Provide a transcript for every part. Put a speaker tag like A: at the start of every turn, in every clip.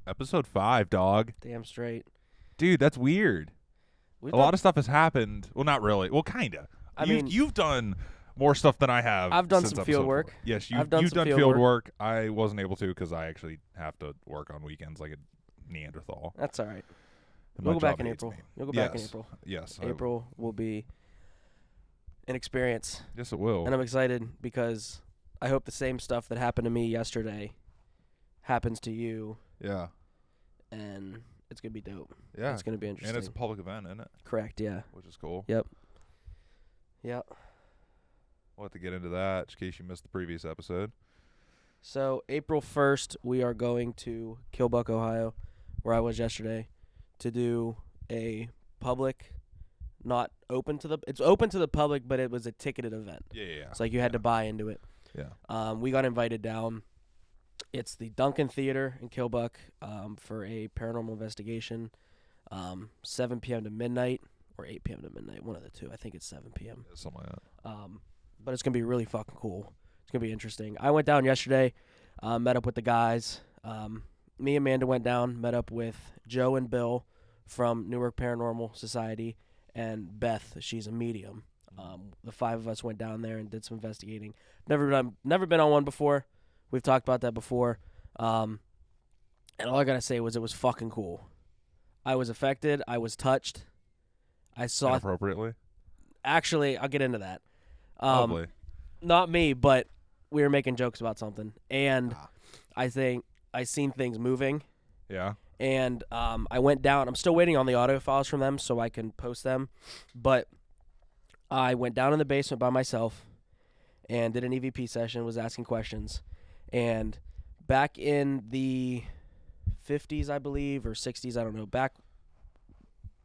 A: Episode 5, dog.
B: Damn straight.
A: Dude, that's weird. A lot of stuff has happened. Well, not really. Well, kind of. You've done more stuff than I have.
B: I've done
A: since
B: some field work.
A: 4. Yes, you've
B: done
A: done field work. I wasn't able to because I actually have to work on weekends like a Neanderthal.
B: That's all right.
A: You'll
B: go back in April. You'll go back in April.
A: Yes.
B: April will be an experience.
A: Yes, it will.
B: And I'm excited because I hope the same stuff that happened to me yesterday happens to you.
A: Yeah.
B: And it's going to be dope.
A: Yeah.
B: It's going to be interesting.
A: And it's a public event, isn't it?
B: Correct, yeah.
A: Which is cool.
B: Yep.
A: We'll have to get into that in case you missed the previous episode.
B: So April 1st, we are going to Killbuck, Ohio, where I was yesterday, to do a public, not open to the, it's open to the public, but it was a ticketed event.
A: Yeah.
B: It's like you had to buy into it.
A: Yeah.
B: We got invited down. It's the Duncan Theater in Killbuck for a paranormal investigation, 7 p.m. to midnight, or 8 p.m. to midnight, one of the two. I think it's 7 p.m.
A: Yeah, something like that.
B: But it's going to be really fucking cool. It's going to be interesting. I went down yesterday, met up with the guys. Me and Amanda went down, met up with Joe and Bill from Newark Paranormal Society, and Beth, she's a medium. The 5 of us went down there and did some investigating. Never been on one before. We've talked about that before. And all I got to say was it was fucking cool. I was affected. I was touched. I saw...
A: Inappropriately?
B: Actually, I'll get into that.
A: Probably.
B: Not me, but we were making jokes about something. And I think I seen things moving.
A: Yeah.
B: And I went down. I'm still waiting on the audio files from them so I can post them. But I went down in the basement by myself and did an EVP session, was asking questions. And back in the 50s, I believe, or 60s, I don't know, back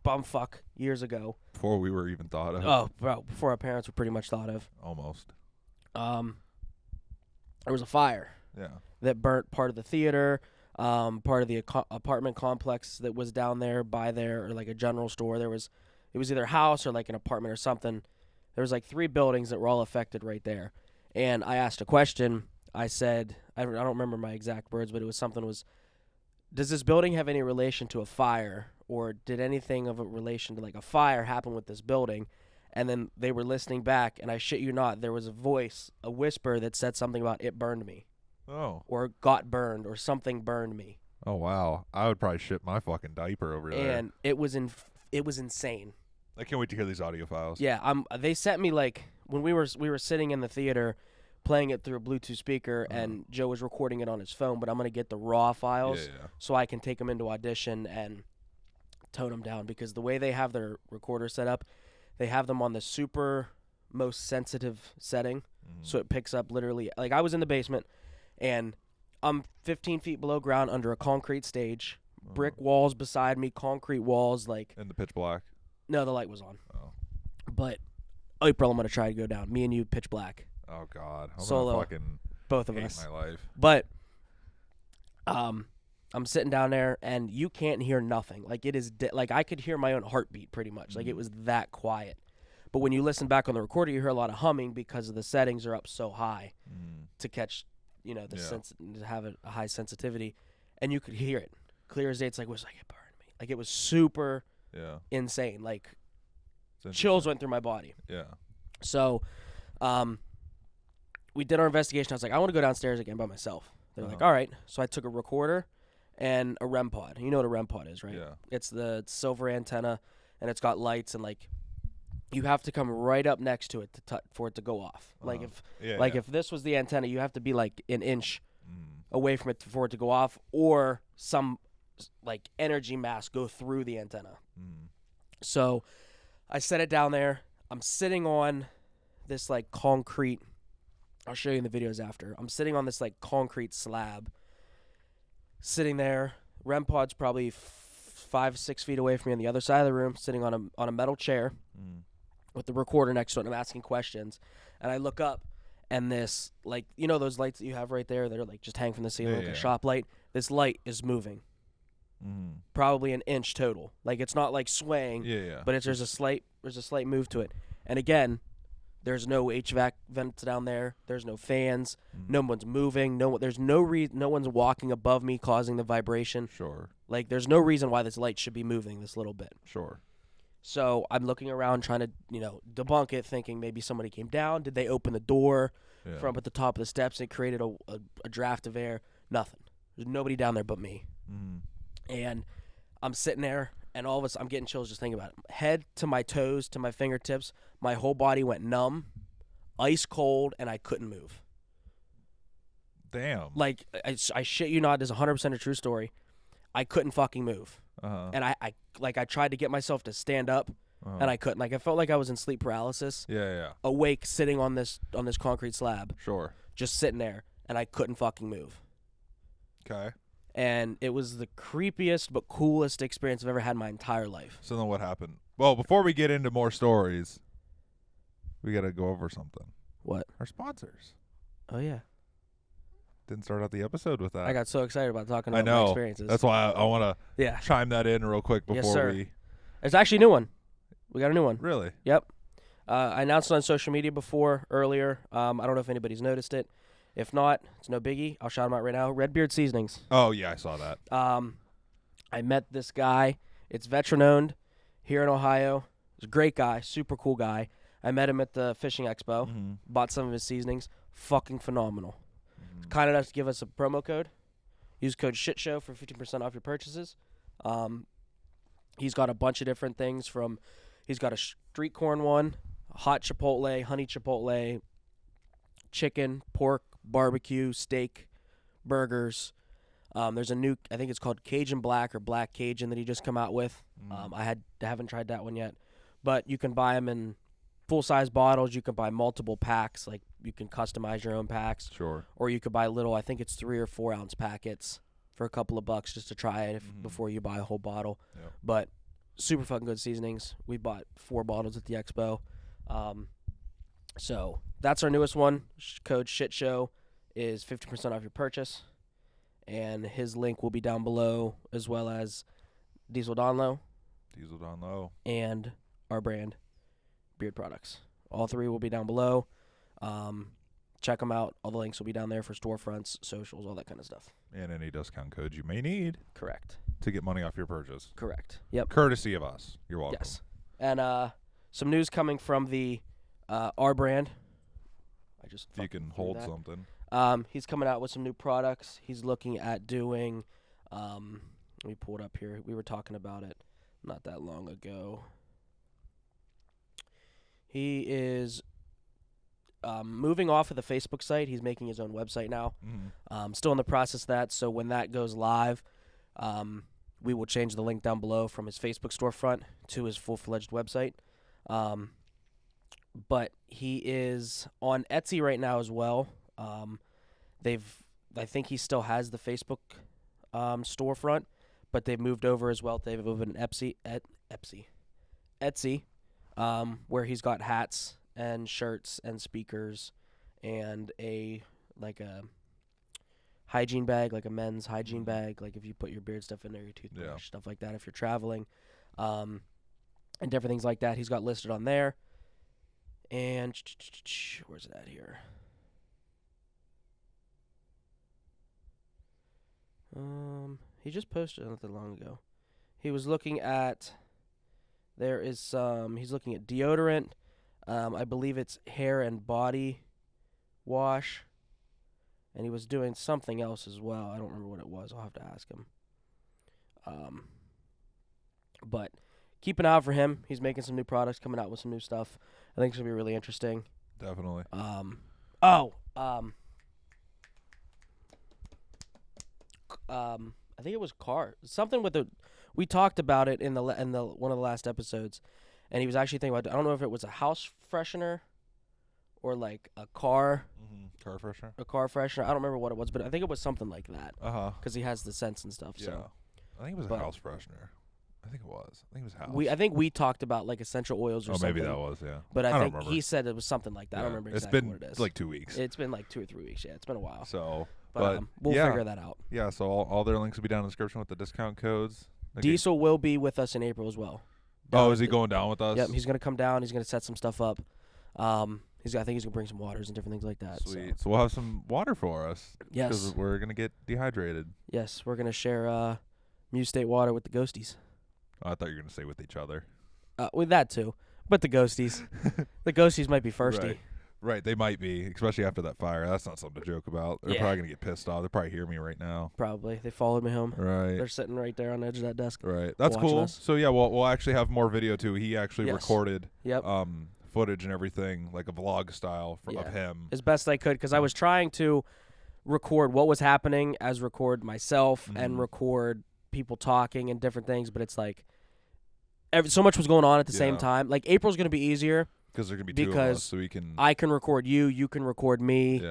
B: bumfuck years ago.
A: Before we were even thought of.
B: Oh, bro, before our parents were pretty much thought of.
A: Almost.
B: There was a fire.
A: Yeah.
B: That burnt part of the theater, part of the apartment complex that was down there by there, or like a general store. It was either a house or like an apartment or something. There was like 3 buildings that were all affected right there. And I asked a question. I said, I don't remember my exact words, but it was something does this building have any relation to a fire, or did anything of a relation to like a fire happen with this building? And then they were listening back, and I shit you not, there was a whisper that said something about it burned me.
A: Oh.
B: Or got burned, or something burned me.
A: Oh, wow. I would probably shit my fucking diaper over there.
B: And it was insane.
A: I can't wait to hear these audio files.
B: Yeah, they sent me, like, when we were sitting in the theater playing it through a Bluetooth speaker, and Joe was recording it on his phone, but I'm going to get the raw files so I can take them into audition and tone them down, because the way they have their recorder set up, they have them on the super most sensitive setting, so it picks up literally, like, I was in the basement, and I'm 15 feet below ground under a concrete stage, brick walls beside me, concrete walls, like...
A: In the pitch black?
B: No, the light was on.
A: Oh.
B: But April, I'm going to try to go down. Me and you, pitch black.
A: Oh, God. I'm
B: Solo.
A: gonna fucking
B: both of
A: hate
B: us.
A: my life.
B: But I'm sitting down there, and you can't hear nothing. Like, it is like I could hear my own heartbeat pretty much. Like, it was that quiet. But when you listen back on the recorder, you hear a lot of humming because of the settings are up so high to catch, to have a high sensitivity. And you could hear it clear as day. It was like it burned me. Like, it was super insane. Like, chills went through my body.
A: Yeah.
B: So we did our investigation. I was like, I want to go downstairs again by myself. They're like, all right. So I took a recorder and a REM pod. You know what a REM pod is, right?
A: Yeah.
B: It's the silver antenna, and it's got lights, and, like, you have to come right up next to it for it to go off. Like, if this was the antenna, you have to be, like, an inch away from it for it to go off, or some, like, energy mass go through the antenna. So I set it down there. I'm sitting on this, like, concrete... I'll show you in the videos after. I'm sitting on this, like, concrete slab. Sitting there. REM pod's probably 5-6 feet away from me on the other side of the room, sitting on a metal chair with the recorder next to it, and I'm asking questions. And I look up, and this, like, you know those lights that you have right there that are, like, just hang from the ceiling, like a shop light? This light is moving. Probably an inch total. Like, it's not, like, swaying, but there's a slight move to it. And again, There's no HVAC vents down there. There's no fans. No one's moving. There's no one's walking above me causing the vibration.
A: Sure.
B: Like, there's no reason why this light should be moving this little bit.
A: Sure.
B: So I'm looking around trying to, debunk it, thinking maybe somebody came down. Did they open the door from at the top of the steps and created a draft of air? Nothing. There's nobody down there but me. And I'm sitting there, and all of a sudden I'm getting chills just thinking about it. Head to my toes, to my fingertips, my whole body went numb, ice cold, and I couldn't move.
A: Damn.
B: Like, I shit you not, this is 100% a true story. I couldn't fucking move. And I tried to get myself to stand up, and I couldn't. Like, I felt like I was in sleep paralysis.
A: Yeah.
B: Awake, sitting on this concrete slab.
A: Sure.
B: Just sitting there, and I couldn't fucking move.
A: Okay.
B: And it was the creepiest but coolest experience I've ever had in my entire life.
A: So then what happened? Well, before we get into more stories, we got to go over something.
B: What?
A: Our sponsors.
B: Oh, yeah.
A: Didn't start out the episode with that.
B: I got so excited about talking about my experiences.
A: That's why I want to chime that in real quick before we...
B: It's actually a new one. We got a new one.
A: Really?
B: Yep. I announced it on social media earlier. I don't know if anybody's noticed it. If not, it's no biggie. I'll shout them out right now. Beard Seasonings.
A: Oh, yeah, I saw that.
B: I met this guy. It's veteran-owned here in Ohio. He's a great guy, super cool guy. I met him at the fishing expo. Bought some of his seasonings. Fucking phenomenal. Kind enough to give us a promo code. Use code ShitShow for 15% off your purchases. He's got a bunch of different things he's got a street corn one, hot chipotle, honey chipotle, chicken, pork, barbecue, steak, burgers. There's a new, I think it's called Cajun Black or Black Cajun that he just come out with. I haven't tried that one yet. But you can buy them in full-size bottles. You can buy multiple packs. Like, you can customize your own packs.
A: Sure. Or
B: you could buy little, I think it's 3 or 4 ounce packets for a couple of bucks just to try it before you buy a whole bottle. Yep. But super fucking good seasonings. We bought 4 bottles at the expo. So that's our newest one. Code ShitShow is 15% off your purchase. And his link will be down below, as well as Diesel Donlow. And RBrand Beard products. All 3 will be down below. Check them out. All the links will be down there for storefronts, socials, all that kind of stuff.
A: And any discount codes you may need.
B: Correct.
A: To get money off your purchase.
B: Correct. Yep.
A: Courtesy of us. You're welcome.
B: Yes. And some news coming from the RBrand.
A: If you can hold something.
B: He's coming out with some new products. He's looking at doing, let me pull it up here. We were talking about it not that long ago. He is moving off of the Facebook site. He's making his own website now. Still in the process of that. So when that goes live, we will change the link down below from his Facebook storefront to his full-fledged website. But he is on Etsy right now as well. I think he still has the Facebook storefront, but they've moved over as well. They've moved in Etsy, where he's got hats and shirts and speakers and a hygiene bag, like a men's hygiene bag, like if you put your beard stuff in there, your toothbrush, stuff like that if you're traveling, and different things like that. He's got listed on there. And where's it at here? He just posted not that long ago. He was looking at, he's looking at deodorant. I believe it's hair and body wash. And he was doing something else as well. I don't remember what it was. I'll have to ask him. But keep an eye out for him. He's making some new products, coming out with some new stuff. I think it's going to be really interesting.
A: Definitely.
B: I think it was something with we talked about it in the one of the last episodes, and he was actually thinking about, I don't know if it was a house freshener or like a car
A: freshener.
B: A car freshener. I don't remember what it was, but I think it was something like that. Because he has the scents and stuff.
A: Yeah.
B: So.
A: I think it was a house freshener. I think it was house.
B: I think we talked about like essential oils or something.
A: Oh, maybe that was, yeah.
B: But I think he said it was something like that. Yeah. I don't remember exactly what it is.
A: It's been like 2 weeks.
B: It's been like 2 or 3 weeks, yeah. It's been a while.
A: So,
B: but we'll figure that out.
A: Yeah, so all their links will be down in the description with the discount codes.
B: Diesel will be with us in April as well.
A: Is he going down with us?
B: Yep, he's going to come down. He's going to set some stuff up. I think he's gonna bring some waters and different things like that.
A: Sweet. So we'll have some water for us.
B: Yes.
A: Because we're gonna get dehydrated.
B: Yes, we're gonna share Muse State water with the ghosties.
A: Oh, I thought you were gonna say with each other.
B: With that too, but the ghosties, the ghosties might be thirsty.
A: Right, they might be, especially after that fire. That's not something to joke about. They're probably gonna get pissed off. They'll probably hear me right now.
B: Probably. They followed me home.
A: Right.
B: They're sitting right there on the edge of that desk.
A: Right. That's cool.
B: Us.
A: So yeah, we'll actually have more video too. He actually recorded footage and everything, like a vlog style of him.
B: As best I could, because I was trying to record what was happening as record myself and record people talking and different things, but it's like so much was going on at the same time. Like April's going to be easier.
A: Because there can be two of us, so we can.
B: I can record you, you can record me,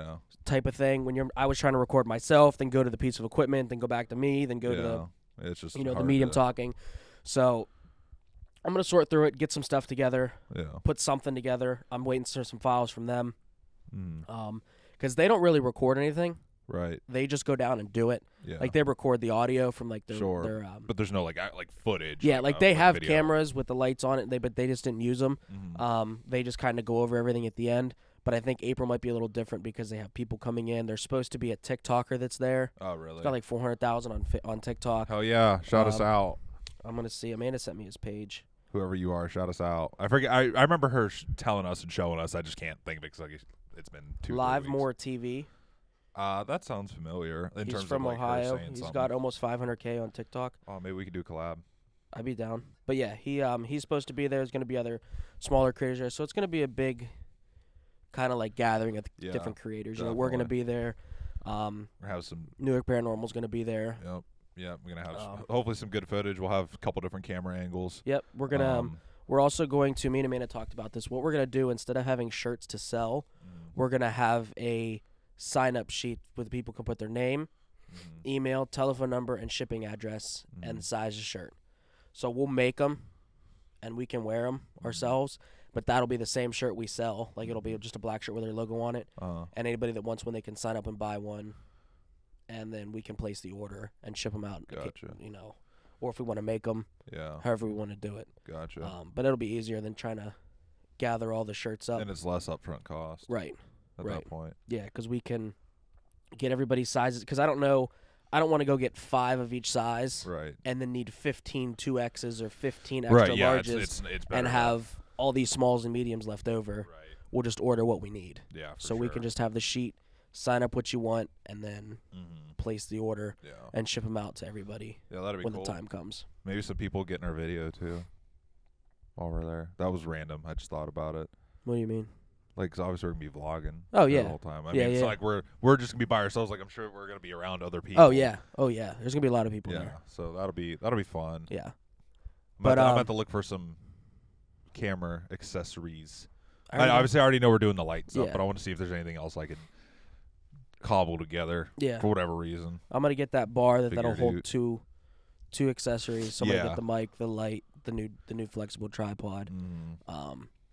B: type of thing. I was trying to record myself, then go to the piece of equipment, then go back to me, then go to the,
A: it's just
B: the medium talking. So I'm gonna sort through it, get some stuff together, put something together. I'm waiting for some files from them, because they don't really record anything.
A: Right.
B: They just go down and do it. Yeah. Like they record the audio from like their
A: but there's no like footage.
B: Yeah, like they have cameras with the lights on it, but they just didn't use them. They just kind of go over everything at the end. But I think April might be a little different because they have people coming in. There's supposed to be a TikToker that's there.
A: Oh, really?
B: It's got like 400,000 on TikTok.
A: Hell yeah. Shout us out.
B: I'm going to see. Amanda sent me his page.
A: Whoever you are, shout us out. I forget. I remember her telling us and showing us. I just can't think of it because it's been 2
B: Live
A: weeks.
B: More TV.
A: That sounds familiar.
B: He's from Ohio. He's got almost 500K on TikTok.
A: Oh, maybe we could do a collab.
B: I'd be down. But yeah, he's supposed to be there. There's going to be other smaller creators there. So it's going to be a big kind of like gathering of different creators.
A: Definitely.
B: We're going to be there.
A: We have some
B: Newark Paranormal's going to be there.
A: Yep. Yeah, we're going to have hopefully some good footage. We'll have a couple different camera angles.
B: Yep. We're going to we're also going to, me and Amanda talked about this. What we're going to do, instead of having shirts to sell, we're going to have a sign-up sheet where the people can put their name, email, telephone number, and shipping address, and the size of shirt. So we'll make them, and we can wear them ourselves, but that'll be the same shirt we sell. Like, it'll be just a black shirt with their logo on it, and anybody that wants one, they can sign up and buy one, and then we can place the order and ship them out.
A: Gotcha.
B: Or if we want to make them, however we want to do it.
A: Gotcha.
B: But it'll be easier than trying to gather all the shirts up.
A: And it's less upfront cost.
B: Right.
A: At that point.
B: Yeah, because we can get everybody's sizes. Because I don't want to go get 5 of each size.
A: Right.
B: And then need 15 2Xs or 15 extra larges.
A: It's better
B: and have all these smalls and mediums left over.
A: Right.
B: We'll just order what we need.
A: Yeah,
B: so we can just have the sheet, sign up what you want, and then place the order and ship them out to everybody
A: that'd be
B: when
A: cool.
B: the time comes.
A: Maybe some people get in our video, too, while we're there. That was random. I just thought about it.
B: What do you mean?
A: Like, 'cause obviously we're going to be vlogging
B: the
A: whole time. I mean, it's like we're just going to be by ourselves. Like, I'm sure we're going to be around other people.
B: Oh, yeah. There's going to be a lot of people there.
A: So that'll be fun.
B: Yeah.
A: I'm about to look for some camera accessories. I already know we're doing the lights up, but I want to see if there's anything else I could cobble together for whatever reason.
B: I'm going to get that bar that'll hold two accessories. So I'm going to get the mic, the light, the new flexible tripod.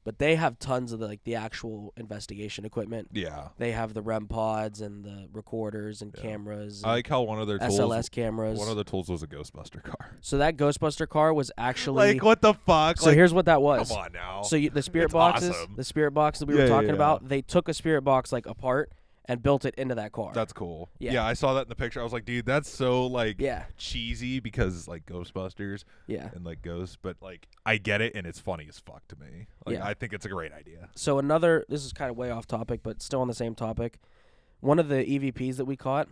B: But they have tons of the actual investigation equipment. Yeah. They have the REM pods and the recorders and cameras.
A: I like how one of their tools,
B: SLS cameras.
A: One of the tools was a Ghostbuster car.
B: So that Ghostbuster car was actually
A: like, what the fuck?
B: So here's what that was.
A: Come on now.
B: So the spirit boxes,
A: awesome.
B: The spirit box that we were talking about, they took a spirit box apart and built it into that car.
A: That's cool. Yeah, I saw that in the picture. I was like, dude, that's so
B: yeah,
A: cheesy because Ghostbusters and ghosts, but I get it and it's funny as fuck to me. I think it's a great idea.
B: So this is kind of way off topic, but still on the same topic. One of the EVPs that we caught,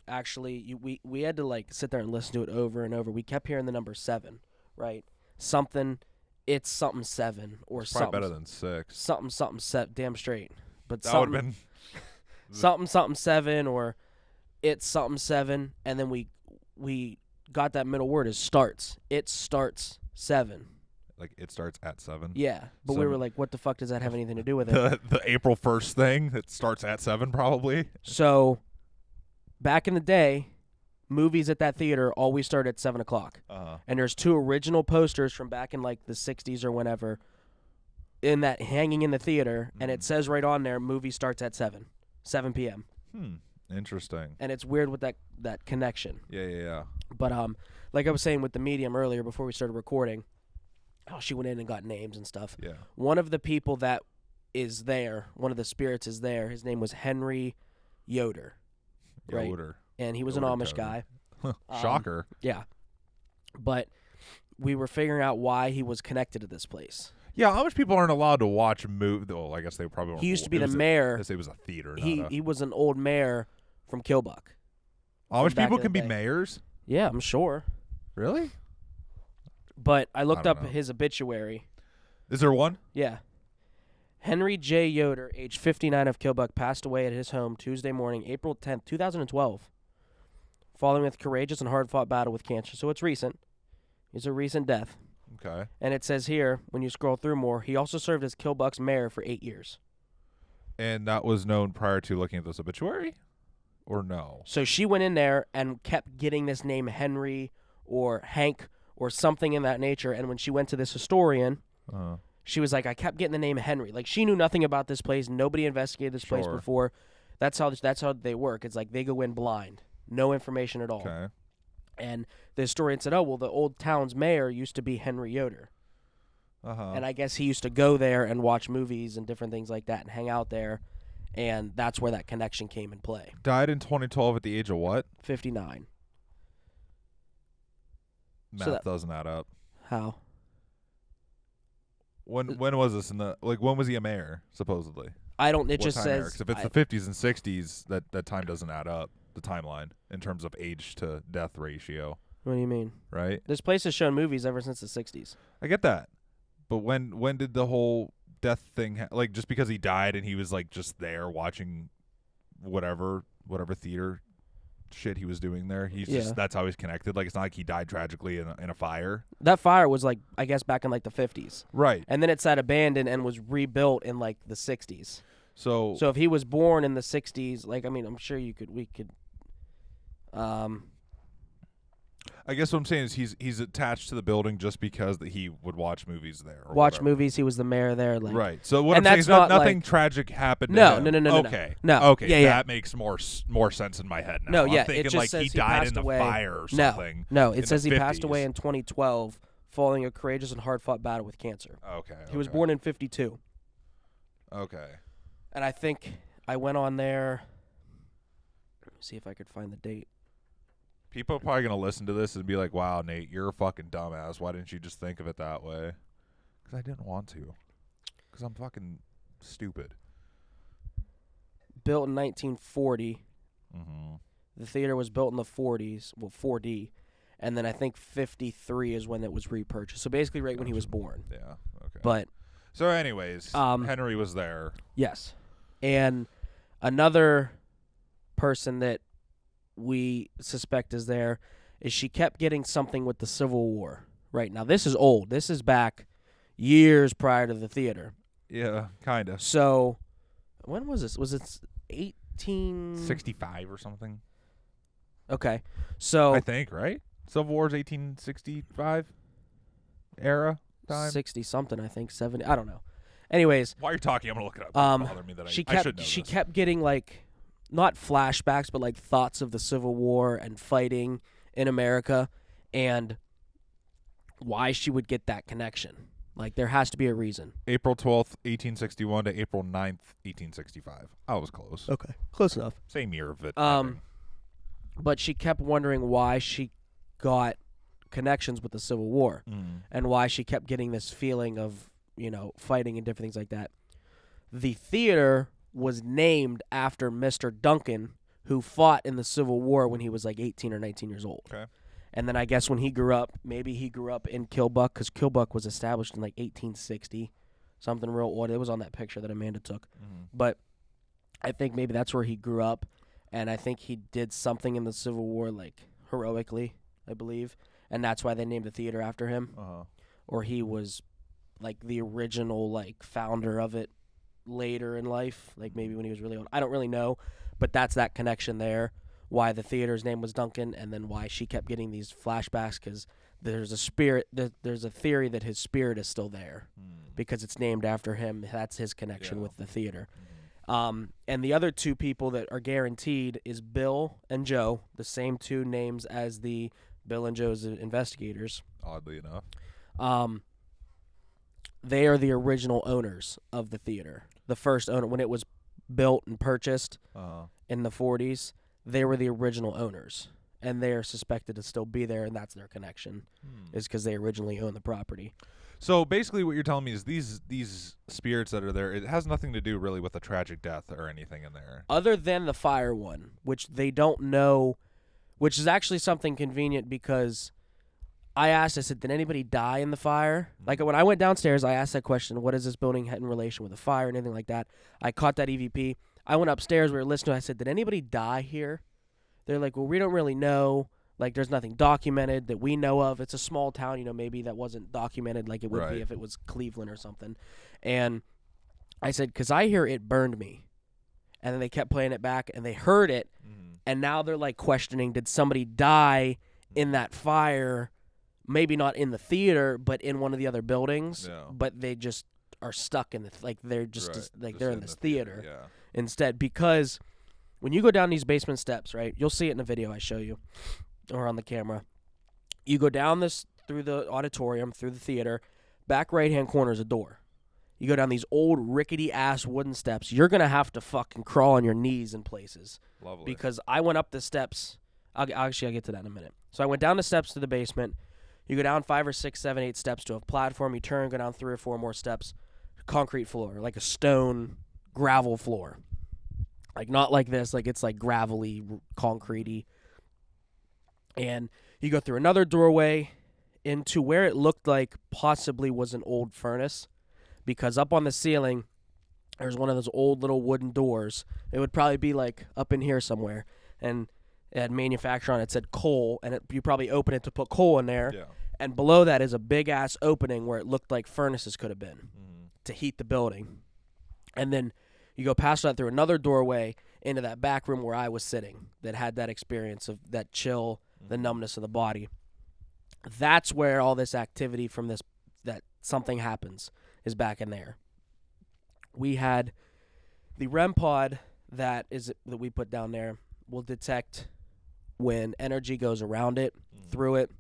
B: actually, we had to sit there and listen to it over and over. We kept hearing the number 7, right? It's something 7 or
A: it's
B: something.
A: Probably better than 6.
B: Something 7, damn straight. But
A: that would have been
B: something 7 or it's something 7, and then we got that middle word is starts. It starts 7.
A: Like it starts at 7.
B: Yeah, but we were like, what the fuck does that have anything to do with it?
A: The April 1st thing that starts at 7 probably.
B: So back in the day, movies at that theater always started at 7 o'clock. And there's 2 original posters from back in the 60s or whenever hanging in the theater, and it says right on there, movie starts at 7 p.m.
A: Interesting.
B: And it's weird with that connection.
A: Yeah.
B: But like I was saying with the medium earlier before we started recording, she went in and got names and stuff.
A: Yeah.
B: One of the people that is there. One of the spirits is there. His name was Henry Yoder. Right?
A: Yoder.
B: And he was an Amish guy.
A: Shocker.
B: Yeah. But we were figuring out why he was connected to this place.
A: Yeah, Amish people aren't allowed to watch movies. Well, I guess they probably weren't.
B: He used to be the mayor.
A: It was a theater.
B: He was an old mayor from Kilbuck.
A: Amish people can be mayors?
B: Yeah, I'm sure.
A: Really?
B: But I looked up his obituary.
A: Is there one?
B: Yeah. Henry J. Yoder, age 59 of Kilbuck, passed away at his home Tuesday morning, April 10th, 2012, following a courageous and hard-fought battle with cancer. So it's recent. It's a recent death.
A: Okay.
B: And it says here, when you scroll through more, he also served as Kilbuck's mayor for 8 years.
A: And that was known prior to looking at this obituary? Or no?
B: So she went in there and kept getting this name Henry or Hank or something in that nature. And when she went to this historian, she was like, I kept getting the name Henry. Like, she knew nothing about this place. Nobody investigated this place before. That's how they work. It's like they go in blind. No information at all.
A: Okay.
B: And the historian said, oh, well, the old town's mayor used to be Henry Yoder. And I guess he used to go there and watch movies and different things like that and hang out there. And that's where that connection came in play.
A: Died in 2012 at the age of what?
B: 59.
A: Math doesn't add up.
B: How?
A: When was this when was he a mayor, supposedly?
B: I don't, it just says.
A: If it's the 50s and 60s, that time doesn't add up, the timeline, in terms of age to death ratio.
B: What do you mean?
A: Right?
B: This place has shown movies ever since the 60s.
A: I get that. But when did the whole death thing, just because he died and he was just there watching whatever theater shit he was doing there, that's how he's connected. It's not like he died tragically in a fire.
B: That fire was I guess back in the 50s.
A: Right.
B: And then it sat abandoned and was rebuilt in the 60s.
A: So
B: if he was born in the 60s, I'm sure we could
A: I guess what I'm saying is he's attached to the building just because he would watch movies there.
B: Movies. He was the mayor there.
A: Right. So what I'm saying is nothing tragic happened to him.
B: No.
A: Okay.
B: No.
A: Okay. Yeah. That makes more sense in my head now.
B: No. Yeah.
A: I'm thinking
B: it just says
A: he died in the fire or something.
B: No. It says he passed away in 2012 following a courageous and hard-fought battle with cancer.
A: Okay.
B: He was born in 52.
A: Okay.
B: And I think I went on there. Let me see if I could find the date.
A: People are probably going to listen to this and be like, wow, Nate, you're a fucking dumbass. Why didn't you just think of it that way? Because I didn't want to. Because I'm fucking stupid.
B: Built in 1940.
A: Mm-hmm.
B: The theater was built in the 40s, 4D. And then I think 53 is when it was repurchased. So basically right when he was born.
A: Yeah, okay.
B: But
A: so anyways, Henry was there.
B: Yes. And another person that we suspect is there is she kept getting something with the Civil War. Right now, this is old. This is back years prior to the theater.
A: Yeah, kind of.
B: So, when was this? Was it 1865
A: or something?
B: Okay, so
A: I think right. Civil War's 1865 era time.
B: 60 something, I think 70. I don't know. Anyways,
A: while you're talking, I'm gonna look it up. It bother me that I should know
B: she
A: this.
B: kept getting not flashbacks, but thoughts of the Civil War and fighting in America, and why she would get that connection. There has to be a reason.
A: April 12th, 1861 to April 9th, 1865. I was close.
B: Okay, close enough.
A: Same year of it.
B: But she kept wondering why she got connections with the Civil War, and why she kept getting this feeling of fighting and different things like that. The theater was named after Mr. Duncan, who fought in the Civil War when he was 18 or 19 years old.
A: Okay.
B: And then I guess when he grew up, maybe he grew up in Kilbuck, because Kilbuck was established in 1860, something real odd. It was on that picture that Amanda took.
A: Mm-hmm.
B: But I think maybe that's where he grew up, and I think he did something in the Civil War, heroically, I believe, and that's why they named the theater after him.
A: Uh-huh.
B: Or he was, the original, founder of it later in life, maybe when he was really old. I don't really know, but that's that connection there, why the theater's name was Duncan, and then why she kept getting these flashbacks, because there's a theory that his spirit is still there, because it's named after him. That's his connection with the theater. And the other two people that are guaranteed is Bill and Joe, the same two names as the Bill and Joe's investigators.
A: Oddly enough.
B: They are the original owners of the theater. the first owner, when it was built and purchased in the 40s, they were the original owners. And they're suspected to still be there, and that's their connection, is because they originally owned the property.
A: So basically what you're telling me is these spirits that are there, it has nothing to do really with a tragic death or anything in there.
B: Other than the fire one, which they don't know, which is actually something convenient because I said, did anybody die in the fire? Like when I went downstairs, I asked that question, what is this building had in relation with the fire and anything like that? I caught that EVP. I went upstairs, we were listening, I said, did anybody die here? They're like, well, we don't really know. Like, there's nothing documented that we know of. It's a small town, maybe that wasn't documented like it would be if it was Cleveland or something. And I said, because I hear it burned me. And then they kept playing it back, and they heard it. And now they're, like, questioning, did somebody die in that fire? Maybe not in the theater, but in one of the other buildings. Yeah. But they just are stuck in they're just they're in this theater instead. Because when you go down these basement steps, right, you'll see it in the video I show you. Or on the camera. You go down this through the auditorium, through the theater. Back right-hand corner is a door. You go down these old rickety-ass wooden steps. You're going to have to fucking crawl on your knees in places.
A: Lovely.
B: Because I went up the steps. I'll get to that in a minute. So I went down the steps to the basement. You go down 5 or 6, 7, 8 steps to a platform. You turn, go down 3 or 4 more steps. Concrete floor, like a stone gravel floor. Like not like this. Like it's like gravelly, concretey. And you go through another doorway into where it looked like possibly was an old furnace, because up on the ceiling, there's one of those old little wooden doors. It would probably be like up in here somewhere, and it had manufacturer on it. It said coal, and you probably open it to put coal in there. Yeah. And below that is a big-ass opening where it looked like furnaces could have been to heat the building. And then you go past that through another doorway into that back room where I was sitting that had that experience of that chill, the numbness of the body. That's where all this activity from this, that something happens, is back in there. We had the REM pod that we put down there will detect when energy goes around it, through it,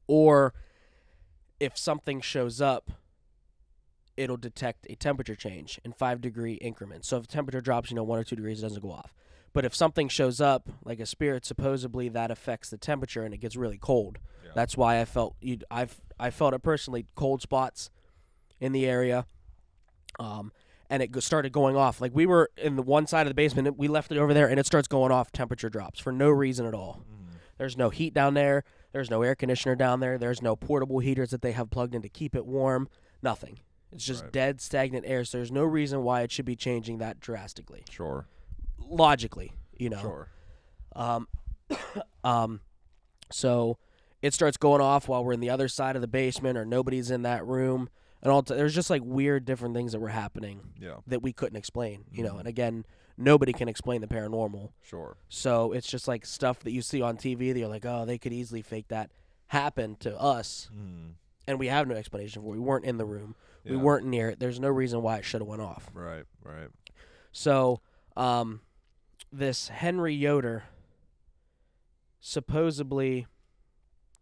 B: or if something shows up, it'll detect a temperature change in 5-degree increments. So if temperature drops, 1 or 2 degrees, it doesn't go off. But if something shows up, like a spirit, supposedly that affects the temperature and it gets really cold. Yeah. That's why I felt I felt it personally, cold spots in the area, and it started going off. Like we were in the one side of the basement, we left it over there, and it starts going off. Temperature drops for no reason at all. There's no heat down there. There's no air conditioner down there. There's no portable heaters that they have plugged in to keep it warm. Nothing. It's just dead, stagnant air. So there's no reason why it should be changing that drastically.
A: Sure.
B: Logically, Sure. So it starts going off while we're in the other side of the basement, or nobody's in that room, and there's just like weird different things that were happening that we couldn't explain, And again, nobody can explain the paranormal.
A: Sure.
B: So it's just like stuff that you see on TV that you're like, oh, they could easily fake that. Happened to us, and we have no explanation for it. We weren't in the room. Yeah. We weren't near it. There's no reason why it should have went off.
A: Right.
B: So, this Henry Yoder, supposedly,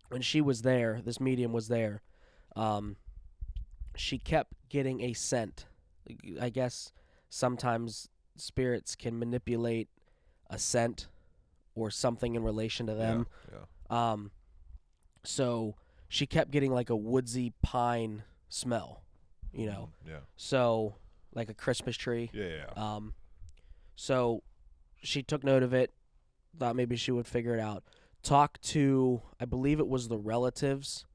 B: when she was there, this medium was there, she kept getting a scent. I guess sometimes spirits can manipulate a scent or something in relation to them. Yeah. So she kept getting like a woodsy pine smell, Yeah. So like a Christmas tree.
A: Yeah.
B: So she took note of it, thought maybe she would figure it out. Talked to, I believe it was the relatives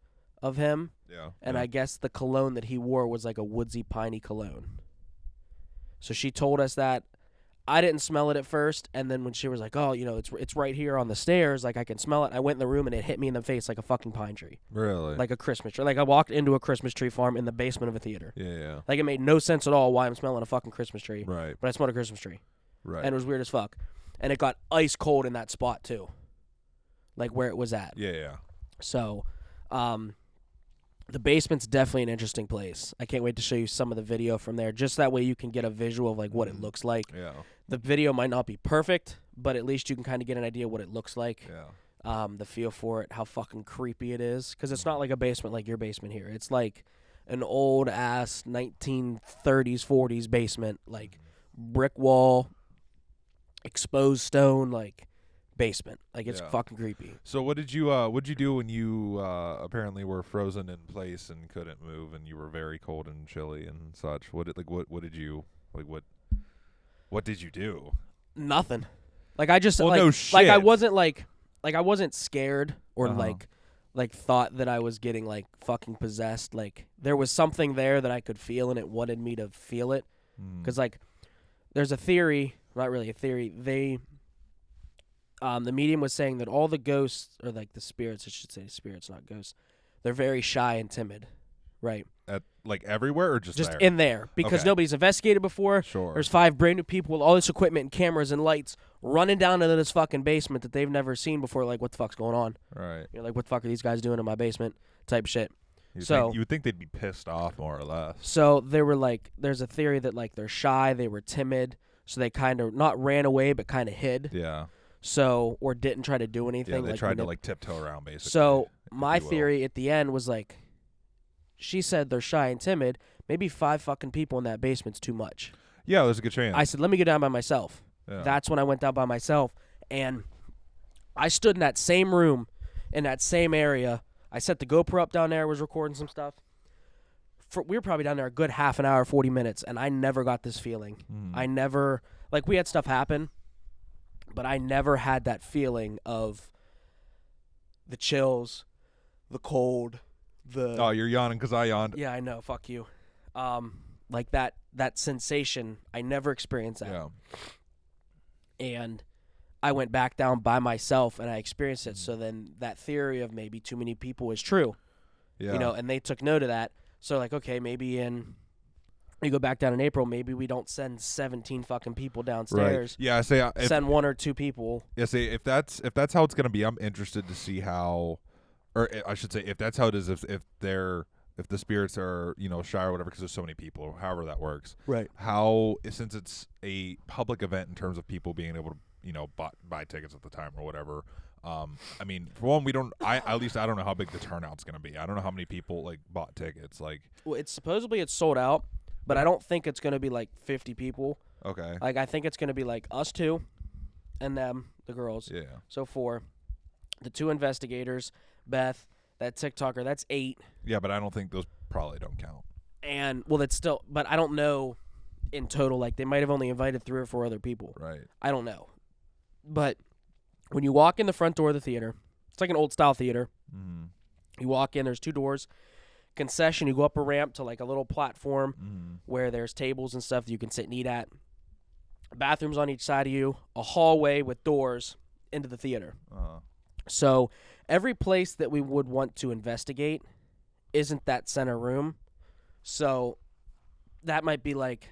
B: of him.
A: Yeah.
B: And I guess the cologne that he wore was like a woodsy, piney cologne. So she told us that. I didn't smell it at first, and then when she was like, oh, it's right here on the stairs, like I can smell it, I went in the room and it hit me in the face like a fucking pine tree.
A: Really?
B: Like a Christmas tree. Like I walked into a Christmas tree farm in the basement of a theater.
A: Yeah.
B: Like it made no sense at all why I'm smelling a fucking Christmas tree.
A: Right.
B: But I smelled a Christmas tree.
A: Right.
B: And it was weird as fuck. And it got ice cold in that spot too. Like where it was at.
A: Yeah.
B: So, the basement's definitely an interesting place. I can't wait to show you some of the video from there, just that way you can get a visual of like what it looks like.
A: Yeah.
B: The video might not be perfect, but at least you can kind of get an idea what it looks like.
A: Yeah.
B: The feel for it, how fucking creepy it is, because it's not like a basement like your basement here. It's like an old ass 1930s 40s basement, like brick wall, exposed stone, like basement. Like it's fucking creepy.
A: So what'd you do when you apparently were frozen in place and couldn't move and you were very cold and chilly and such? What did you do?
B: Nothing. Like I just
A: no shit.
B: Like I wasn't scared or like thought that I was getting like fucking possessed. Like there was something there that I could feel and it wanted me to feel it. Cuz like there's a theory, not really a theory. The medium was saying that all the ghosts, or like the spirits, I should say spirits, not ghosts, they're very shy and timid, right?
A: At like everywhere or just there?
B: In there, because nobody's investigated before.
A: Sure.
B: There's 5 brand new people with all this equipment and cameras and lights running down into this fucking basement that they've never seen before. Like, what the fuck's going on?
A: Right.
B: You're like, what the fuck are these guys doing in my basement? Type shit.
A: You would think they'd be pissed off more or less.
B: So they were like, there's a theory that like they're shy, they were timid, so they kind of not ran away but kind of hid.
A: Yeah.
B: So, or didn't try to do anything.
A: Yeah, they tried to like tiptoe around basically.
B: So my theory at the end was like, she said they're shy and timid. Maybe 5 fucking people in that basement's too much.
A: Yeah, there's a good chance.
B: I said, let me go down by myself.
A: Yeah.
B: That's when I went down by myself. And I stood in that same room, in that same area. I set the GoPro up down there, was recording some stuff. We were probably down there a good half an hour, 40 minutes, and I never got this feeling. I never, like we had stuff happen, but I never had that feeling of the chills, the cold,
A: Oh, you're yawning because I yawned.
B: Yeah, I know. Fuck you. Like that sensation, I never experienced that.
A: Yeah.
B: And I went back down by myself and I experienced it. So then that theory of maybe too many people is true.
A: Yeah.
B: You know, and they took note of that. So like, okay, maybe we go back down in April, maybe we don't send 17 fucking people downstairs.
A: Right. Yeah,
B: send 1 or 2 people.
A: Yeah, if that's how it's gonna be, I'm interested to see how, or I should say, if that's how it is, if the spirits are, you know, shy or whatever, because there's so many people, or however that works.
B: Right.
A: How, since it's a public event in terms of people being able to, you know, buy tickets at the time or whatever. I mean, for one, at least I don't know how big the turnout's gonna be. I don't know how many people like bought tickets. Like,
B: well, it's sold out, but I don't think it's gonna be like 50 people.
A: Okay.
B: Like I think it's gonna be like us 2, and them, the girls.
A: Yeah.
B: So 4, the 2 investigators, Beth, that TikToker, that's 8.
A: Yeah, but I don't think those probably don't count.
B: And well, it's still, but I don't know in total. Like they might have only invited 3 or 4 other people.
A: Right.
B: I don't know. But when you walk in the front door of the theater, it's like an old style theater.
A: Mm-hmm.
B: You walk in, there's 2 doors. Concession, you go up a ramp to like a little platform where there's tables and stuff that you can sit and eat at. Bathrooms on each side of you, a hallway with doors into the theater. So every place that we would want to investigate isn't that center room. So that might be like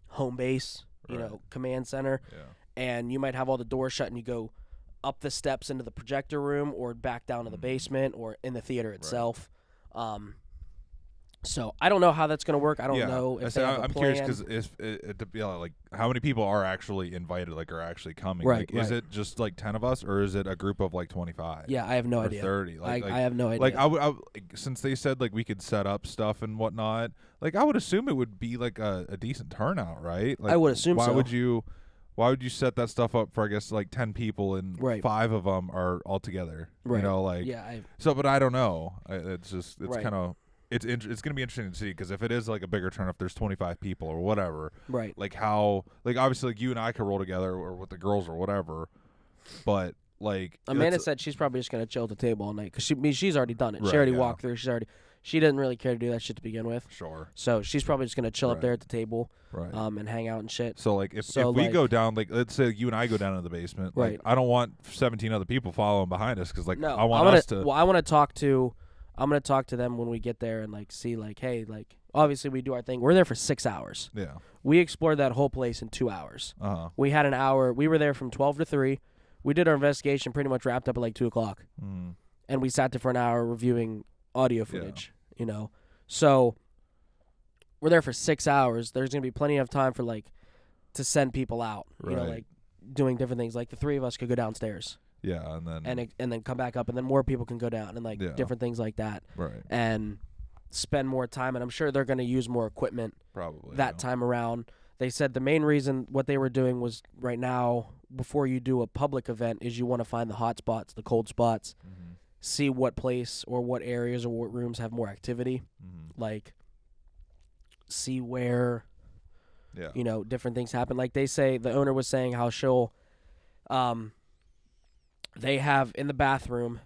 B: home base, you know, command center.
A: Yeah.
B: And you might have all the doors shut and you go up the steps into the projector room or back down to the basement or in the theater itself. So I don't know how that's going to work. I don't know if they have a plan.
A: Curious because like how many people are actually invited, like are actually coming.
B: Right,
A: Is it just like 10 of us, or is it a group of like 25?
B: Yeah, I have no idea.
A: 30.
B: I have no idea.
A: Like I since they said like we could set up stuff and whatnot, like I would assume it would be like a decent turnout, right? Like,
B: I would assume so.
A: Why would you set that stuff up for, I guess, like 10 people and 5 of them are all together?
B: Right.
A: You know, like but I don't know. It's kind of. It's going to be interesting to see, because if it is like a bigger turn, if there's 25 people or whatever, like how, like obviously like you and I could roll together or with the girls or whatever, but like
B: Amanda said she's probably just going to chill at the table all night because she's already done it. She already walked through. She didn't really care to do that shit to begin with.
A: Sure.
B: So she's probably just going to chill up there at the table, and hang out and shit.
A: So like if we go down, like let's say you and I go down to the basement, like I don't want 17 other people following behind us, because like I want us to.
B: Well, I want to talk to. I'm going to talk to them when we get there and, like, see, like, hey, like, obviously we do our thing. We're there for 6 hours.
A: Yeah.
B: We explored that whole place in 2 hours. We had an hour. We were there from 12 to 3. We did our investigation, pretty much wrapped up at, like, 2 o'clock. And we sat there for an hour reviewing audio footage, you know. So we're there for 6 hours. There's going to be plenty of time for, like, to send people out, you know, like, doing different things. Like, the 3 of us could go downstairs.
A: Yeah, and then
B: and then come back up, and then more people can go down, and like different things like that.
A: Right.
B: And spend more time, and I'm sure they're going to use more equipment
A: probably
B: that time around. They said the main reason what they were doing was right now, before you do a public event, is you want to find the hot spots, the cold spots, see what place or what areas or what rooms have more activity, like see where, you know, different things happen. Like they say, the owner was saying how she'll, they have in the bathroom,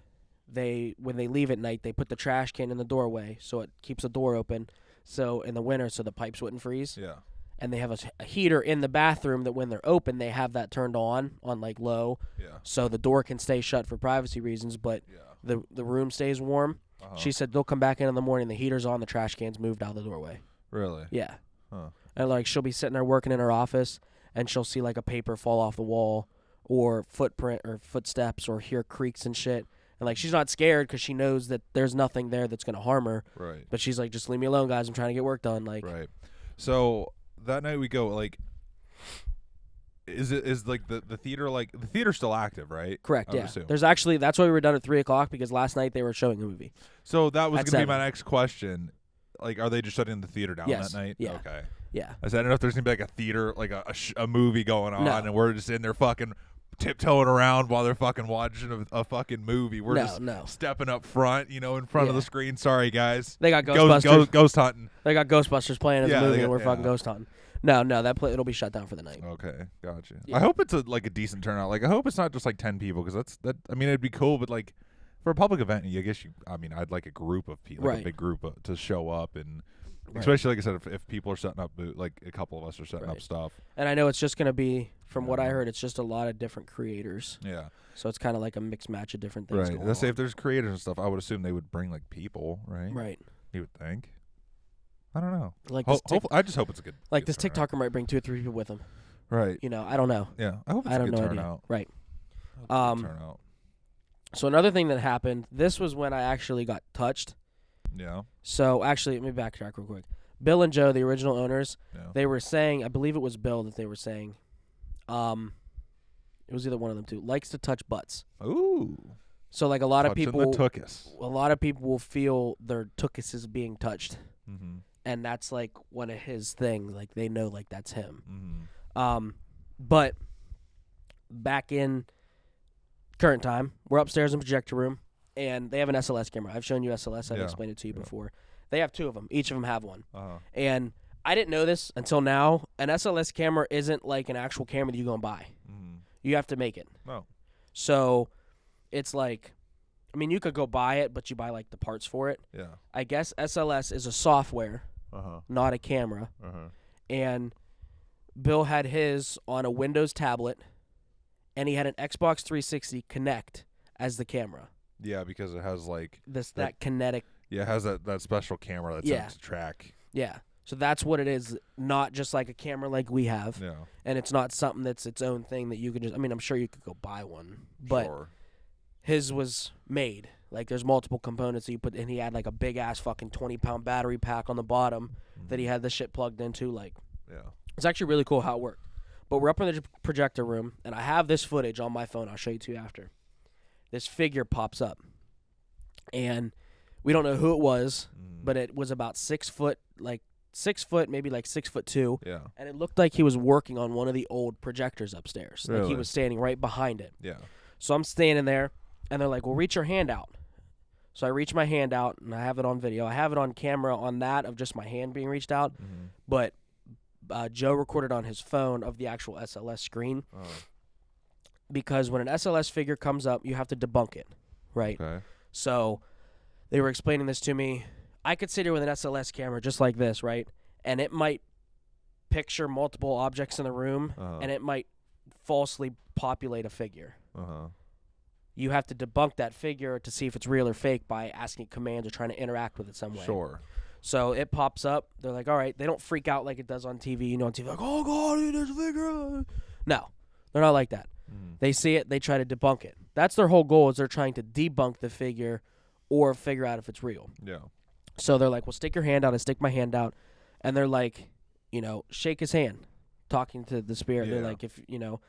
B: when they leave at night, they put the trash can in the doorway so it keeps the door open. So in the winter, so the pipes wouldn't freeze. Yeah. And they have a heater in the bathroom that when they're open, they have that turned on like low. Yeah. So the door can stay shut for privacy reasons, but the room stays warm. She said they'll come back in the morning, the heater's on, the trash can's moved out of the doorway. Really? Yeah. Huh. And like she'll be sitting there working in her office, and she'll see like a paper fall off the wall, or footprint or footsteps, or hear creaks and shit. And, like, she's not scared because she knows that there's nothing there that's going to harm her. Right. But she's like, just leave me alone, guys. I'm trying to get work done. Like,
A: right. So that night we go, like, is like the theater, like, the theater's still active, right?
B: Correct, yeah. There's actually, that's why we were done at 3 o'clock, because last night they were showing a movie.
A: So that was going to be my next question. Like, are they just shutting the theater down that night?
B: Yeah.
A: Okay.
B: Yeah.
A: I don't know if there's going to be, like, a theater, like a movie going on, and we're just in there fucking tiptoeing around while they're fucking watching a fucking movie. We're just stepping up front, you know, in front of the screen. Sorry, guys.
B: They got Ghostbusters.
A: Ghost hunting.
B: They got Ghostbusters playing as a movie, and we're fucking ghost hunting. No, it'll be shut down for the night.
A: Okay, gotcha. Yeah. I hope it's a decent turnout. Like, I hope it's not just like 10 people, because I mean, it'd be cool, but like for a public event, I'd like a group of people, like a big group to show up, and especially, like I said, if people are setting up, like a couple of us are setting up stuff.
B: And I know it's just going to be, from what I heard, it's just a lot of different creators. Yeah. So it's kind of like a mixed match of different things.
A: Right. Let's say if there's creators and stuff, I would assume they would bring like people, right?
B: Right.
A: You would think. I don't know.
B: Like
A: I just hope it's a good.
B: Like this TikToker might bring 2 or 3 people with him.
A: Right.
B: You know, I don't know.
A: Yeah. I hope it's a good turnout.
B: Right. Turnout. So another thing that happened, this was when I actually got touched. Yeah. So actually, let me backtrack real quick. Bill and Joe, the original owners, they were saying, I believe it was Bill that they were saying, it was either one of them two, likes to touch butts. Ooh. So like a lot of people will feel their tuchus is being touched. Mm-hmm. And that's like one of his things. Like they know like that's him. Mm-hmm. But back in current time, we're upstairs in the projector room, and they have an SLS camera. I've shown you SLS. I've explained it to you before. They have 2 of them. Each of them have one. And I didn't know this until now. An SLS camera isn't like an actual camera that you go and buy. Mm-hmm. You have to make it. Oh. So it's like, I mean, you could go buy it, but you buy like the parts for it. Yeah. I guess SLS is a software, not a camera. And Bill had his on a Windows tablet, and he had an Xbox 360 Kinect as the camera.
A: Yeah, because it has like
B: that kinetic.
A: Yeah, it has that special camera that's able to track.
B: Yeah. So that's what it is, not just like a camera like we have. Yeah. And it's not something that's its own thing that you can just, I mean, I'm sure you could go buy one. But his was made. Like there's multiple components that you put, and he had like a big ass fucking 20-pound battery pack on the bottom that he had the shit plugged into. Like, it's actually really cool how it worked. But we're up in the projector room, and I have this footage on my phone. I'll show you too after. This figure pops up. And we don't know who it was, but it was about 6 foot, maybe like 6'2". Yeah. And it looked like he was working on one of the old projectors upstairs. Really? Like he was standing right behind it. Yeah. So I'm standing there, and they're like, well, reach your hand out. So I reach my hand out, and I have it on video. I have it on camera on that of just my hand being reached out. Mm-hmm. But Joe recorded on his phone of the actual SLS screen. Oh. Because when an SLS figure comes up, you have to debunk it, right? Okay. So they were explaining this to me. I could sit here with an SLS camera just like this, right? And it might picture multiple objects in the room, and it might falsely populate a figure. You have to debunk that figure to see if it's real or fake by asking commands or trying to interact with it some way. Sure. So it pops up. They're like, all right. They don't freak out like it does on TV. You know, on TV, like, oh, God, there's a figure. No, they're not like that. They see it. They try to debunk it. That's their whole goal, is they're trying to debunk the figure or figure out if it's real. Yeah. So they're like, well, stick your hand out. I stick my hand out. And they're like, you know, shake his hand, talking to the spirit. Yeah. They're like, if, you know,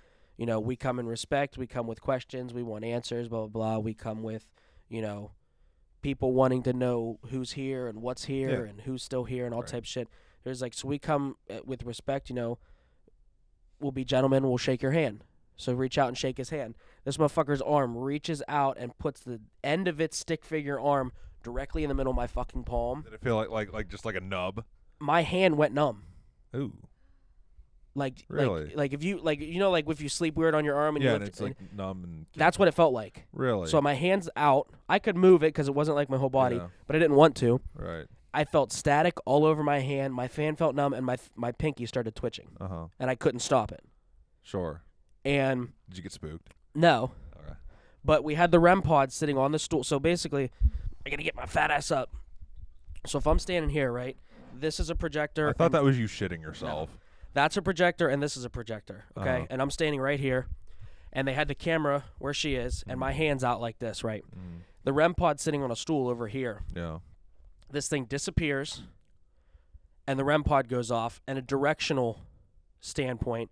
B: we come in respect. We come with questions. We want answers, blah, blah, blah. We come with, you know, people wanting to know who's here and what's here and who's still here and all type of shit. There's like, so we come with respect, you know, we'll be gentlemen, we'll shake your hand. So reach out and shake his hand. This motherfucker's arm reaches out and puts the end of its stick figure arm directly in the middle of my fucking palm.
A: Did it feel like just like a nub?
B: My hand went numb.
A: Ooh.
B: Like,
A: really?
B: like if you, like, you know, like if you sleep weird on your arm and
A: and it's like numb and
B: that's what it felt like.
A: Really?
B: So my hand's out. I could move it because it wasn't like my whole body, but I didn't want to.
A: Right.
B: I felt static all over my hand. My fan felt numb, and my pinky started twitching. And I couldn't stop it.
A: Sure.
B: And
A: did you get spooked?
B: No.
A: Okay.
B: But we had the REM pod sitting on the stool. So basically, I got to get my fat ass up. So if I'm standing here, right, this is a projector.
A: I thought that was you shitting yourself.
B: No. That's a projector, and this is a projector, okay? And I'm standing right here, and they had the camera where she is, and my hand's out like this, right? The REM pod's sitting on a stool over here.
A: Yeah.
B: This thing disappears, and the REM pod goes off, and a directional standpoint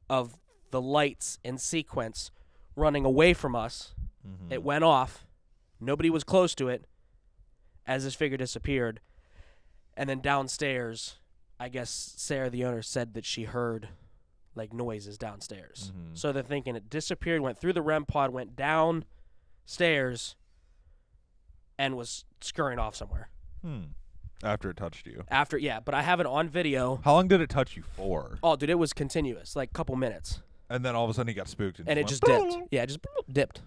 B: of the lights in sequence running away from us, it went off. Nobody was close to it as this figure disappeared. And then downstairs, I guess Sarah, the owner, said that she heard like noises downstairs. So they're thinking it disappeared, went through the REM pod, went downstairs, and was scurrying off somewhere.
A: After it touched you.
B: After, yeah, but I have it on video.
A: How long did it touch you for?
B: Oh, dude, it was continuous, like a couple minutes.
A: And then all of a sudden he got spooked.
B: And it just dipped. Yeah, it just dipped.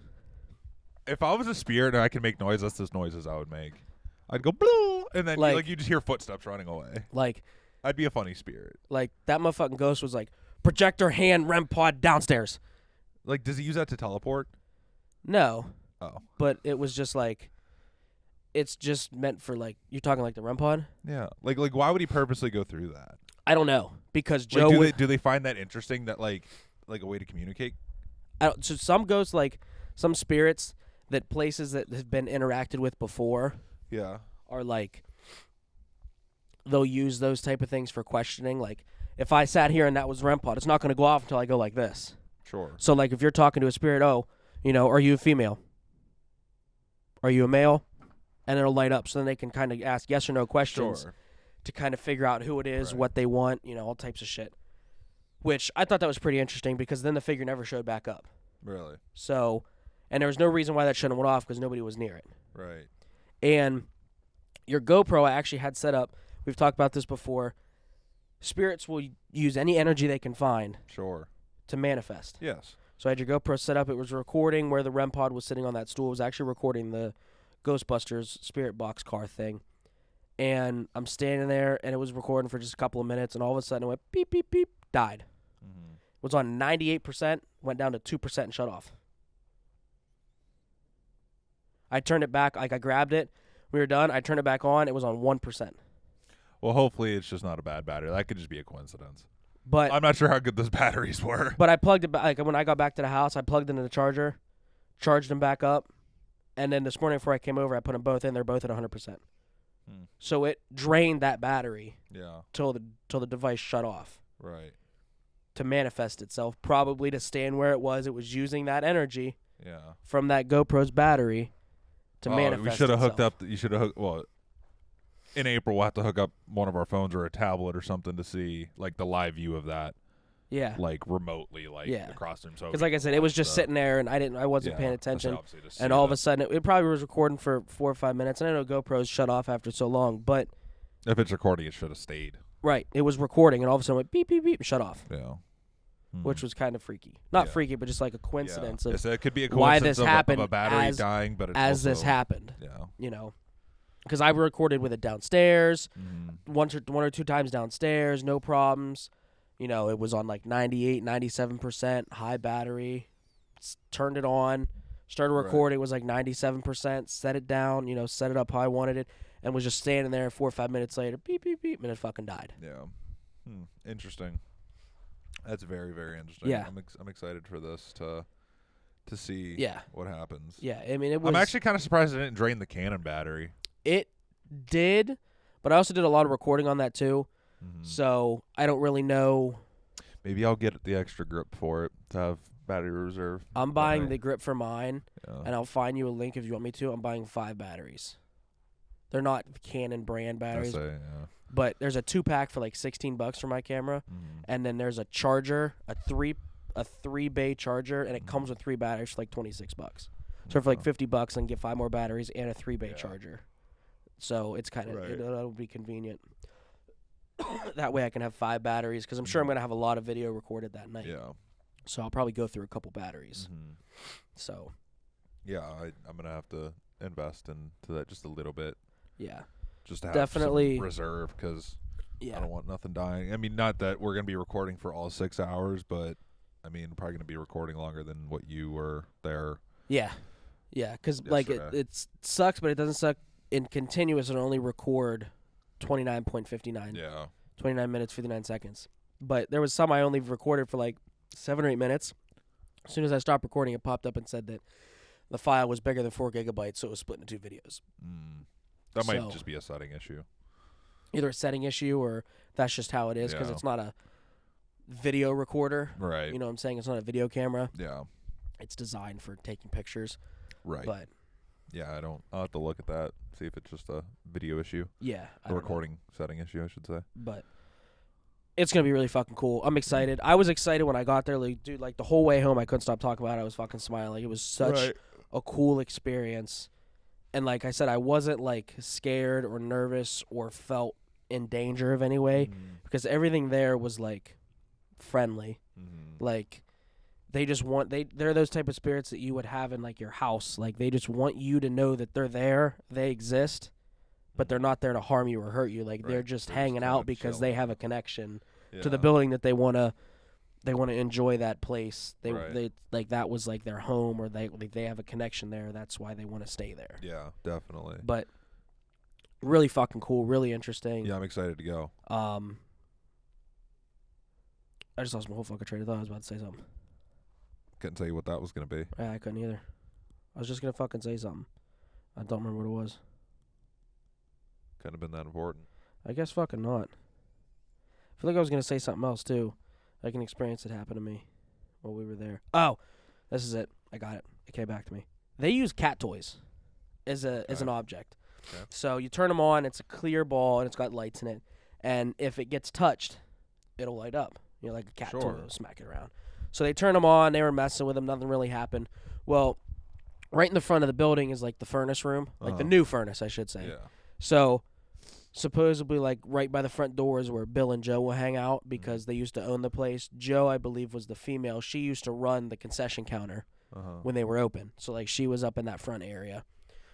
A: If I was a spirit and I could make noise, that's those noises I would make. I'd go, blue, and then like you just hear footsteps running away.
B: Like,
A: I'd be a funny spirit.
B: Like, that motherfucking ghost was like, projector hand REM pod downstairs.
A: Like, does he use that to teleport?
B: No.
A: Oh.
B: But it was just like, it's just meant for like, you're talking like the REM pod?
A: Yeah. Like why would he purposely go through that?
B: I don't know. Because Joe
A: do they find that interesting, that like a way to communicate?
B: So some ghosts, like some spirits that places that have been interacted with before are like, they'll use those type of things for questioning. Like, if I sat here and that was REM pod, it's not going to go off until I go like this.
A: Sure.
B: So, like, if you're talking to a spirit, are you a female? Are you a male? And it'll light up. So then they can kind of ask yes or no questions to kind of figure out who it is, what they want, all types of shit. Which I thought that was pretty interesting because then the figure never showed back up.
A: Really?
B: So, and there was no reason why that shouldn't have went off because nobody was near it.
A: Right.
B: And your GoPro I actually had set up. We've talked about this before. Spirits will use any energy they can find.
A: Sure.
B: To manifest.
A: Yes.
B: So I had your GoPro set up. It was recording where the REM pod was sitting on that stool. It was actually recording the Ghostbusters spirit box car thing. And I'm standing there, and it was recording for just a couple of minutes, and all of a sudden it went beep, beep, beep, died. It was on 98%, went down to 2% and shut off. I turned it back. Like, I grabbed it. We were done. I turned it back on. It was on 1%.
A: Well, hopefully it's just not a bad battery. That could just be a coincidence.
B: But
A: I'm not sure how good those batteries were.
B: But I plugged it back. Like, when I got back to the house, I plugged into the charger, charged them back up, and then this morning before I came over, I put them both in. They're both at 100%. So it drained that battery till the device shut off.
A: Right.
B: To manifest itself, probably to stand where it was. It was using that energy from that GoPro's battery to manifest.
A: We should have hooked up. You should have hooked. Well, in April we'll have to hook up one of our phones or a tablet or something to see like the live view of that. Yeah. Like remotely, like across the room. So
B: because like I said, it was just sitting there, and I wasn't paying attention, and all of a sudden it probably was recording for 4 or 5 minutes. And I know GoPros shut off after so long, but
A: if it's recording, it should have stayed.
B: Right. It was recording, and all of a sudden it went beep, beep, beep, and shut off.
A: Yeah.
B: Which was kind of freaky. Not freaky, but just like a coincidence of
A: so it could be a coincidence
B: why this happened
A: of a battery dying, but it's
B: as
A: also,
B: this happened.
A: Yeah.
B: Because I recorded with it downstairs, one or two times downstairs, no problems. It was on like 98, 97%, high battery. Turned it on, started recording. It was like 97%. Set it down, set it up how I wanted it, and was just standing there. 4 or 5 minutes later, beep, beep, beep, and it fucking died.
A: Yeah. Interesting. That's very, very interesting.
B: Yeah.
A: I'm excited for this to see what happens.
B: Yeah, I mean, I'm
A: actually kind of surprised it didn't drain the Canon battery.
B: It did, but I also did a lot of recording on that too. So I don't really know.
A: Maybe I'll get the extra grip for it to have battery reserve.
B: I'm buying the grip for mine, and I'll find you a link if you want me to. I'm buying 5 batteries. They're not Canon brand batteries.
A: yeah.
B: But there's a 2-pack for like $16 for my camera, and then there's a charger, a 3-bay charger, and it comes with 3 batteries for like $26. So for like $50, I can get 5 more batteries and a 3-bay charger. So it's kind of it'll be convenient. That way I can have 5 batteries because I'm sure I'm gonna have a lot of video recorded that night.
A: Yeah.
B: So I'll probably go through a couple batteries. So.
A: Yeah, I'm gonna have to invest into that just a little bit.
B: Yeah.
A: Just to have
B: definitely
A: some reserve because I don't want nothing dying. I mean, not that we're going to be recording for all 6 hours, but, I mean, probably going to be recording longer than what you were there.
B: Yeah. Yeah, because, like, it sucks, but it doesn't suck. In continuous, it'll only record 29.59.
A: Yeah.
B: 29 minutes, 59 seconds. But there was some I only recorded for, like, 7 or 8 minutes. As soon as I stopped recording, it popped up and said that the file was bigger than 4 gigabytes, so it was split into 2 videos.
A: That might just be a setting issue.
B: Either a setting issue or that's just how it is because it's not a video recorder.
A: Right.
B: You know what I'm saying? It's not a video camera.
A: Yeah.
B: It's designed for taking pictures.
A: Right.
B: But
A: yeah, I'll have to look at that, see if it's just a video issue.
B: Yeah.
A: A recording setting issue, I should say.
B: But it's going to be really fucking cool. I'm excited. I was excited when I got there. Like, dude, like the whole way home, I couldn't stop talking about it. I was fucking smiling. It was such a cool experience. And like I said, I wasn't like scared or nervous or felt in danger of any way because everything there was like friendly. Like they just want they're those type of spirits that you would have in like your house. Like they just want you to know that they're there, they exist, but they're not there to harm you or hurt you. Like they're just hanging out because they have a connection to the building that they want to enjoy that place. They like that was like their home, or they have a connection there. That's why they want to stay there.
A: Yeah, definitely.
B: But really fucking cool, really interesting.
A: Yeah, I'm excited to go.
B: I just lost my whole fucking train of thought. I was about to say something.
A: Couldn't tell you what that was gonna be.
B: Yeah, I couldn't either. I was just gonna fucking say something. I don't remember what it was.
A: Couldn't have been that important.
B: I guess fucking not. I feel like I was gonna say something else too. Like an experience that happened to me while we were there. Oh, this is it. I got it. It came back to me. They use cat toys as an object. Okay. So you turn them on. It's a clear ball and it's got lights in it. And if it gets touched, it'll light up. You know, like a cat toy will smack it around. So they turn them on. They were messing with them. Nothing really happened. Well, right in the front of the building is like the furnace room, like the new furnace, I should say. Yeah. So supposedly, like, right by the front door is where Bill and Joe will hang out because they used to own the place. Joe, I believe, was the female. She used to run the concession counter when they were open. So, like, she was up in that front area.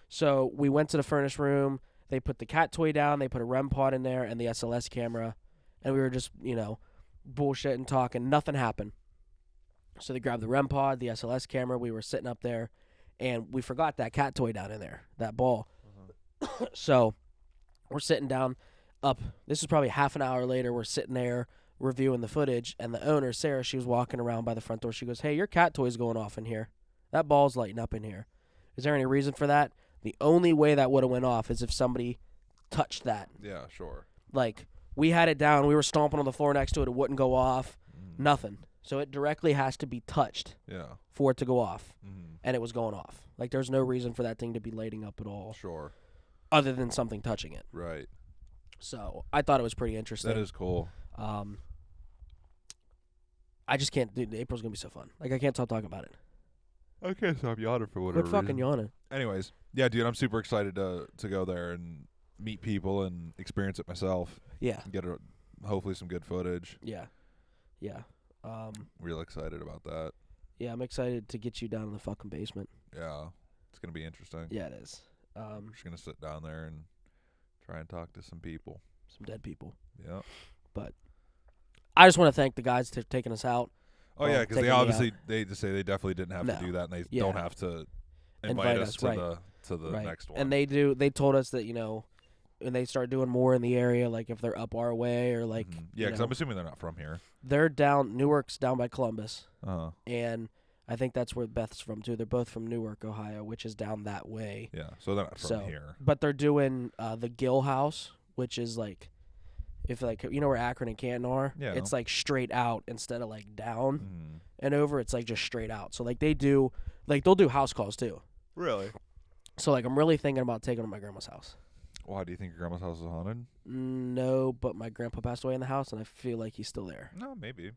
B: So we went to the furnace room. They put the cat toy down. They put a REM pod in there and the SLS camera. And we were just, you know, bullshitting, talking. Nothing happened. So they grabbed the REM pod, the SLS camera. We were sitting up there, and we forgot that cat toy down in there, that ball. So we're sitting down up. This is probably half an hour later. We're sitting there reviewing the footage, and the owner, Sarah, she was walking around by the front door. She goes, "Hey, your cat toy's going off in here. That ball's lighting up in here. Is there any reason for that?" The only way that would have went off is if somebody touched that.
A: Yeah, sure.
B: Like, we had it down. We were stomping on the floor next to it. It wouldn't go off. Nothing. So it directly has to be touched for it to go off. And it was going off. Like, there's no reason for that thing to be lighting up at all.
A: Sure.
B: Other than something touching it.
A: Right.
B: So I thought it was pretty interesting.
A: That is cool.
B: I just can't. Dude, April's going to be so fun. Like, I can't stop talking about it.
A: I can't stop yawning for whatever reason.
B: Quit fucking yawning.
A: Anyways, yeah, dude, I'm super excited to go there and meet people and experience it myself.
B: Yeah.
A: Get hopefully some good footage.
B: Yeah. Yeah.
A: Real excited about that.
B: Yeah, I'm excited to get you down in the fucking basement.
A: Yeah. It's going to be interesting.
B: Yeah, it is.
A: I'm just going to sit down there and try and talk to some people.
B: Some dead people.
A: Yeah.
B: But I just want to thank the guys for taking us out.
A: Oh, yeah, because they obviously, they just say they definitely didn't have to do that, and they don't have to invite us to the next one.
B: And they told us that, you know, when they start doing more in the area, like if they're up our way or like.
A: Yeah, because I'm assuming they're not from here.
B: They're down, Newark's down by Columbus. And I think that's where Beth's from, too. They're both from Newark, Ohio, which is down that way.
A: Yeah, so they're not from here.
B: But they're doing the Gill House, which is like, if like, you know where Akron and Canton are?
A: Yeah.
B: It's like straight out instead of like down and over. It's like just straight out. So like they'll do house calls too.
A: Really?
B: So like I'm really thinking about taking them to my grandma's house.
A: Why do you think your grandma's house is haunted?
B: No, but my grandpa passed away in the house, and I feel like he's still there.
A: No, maybe.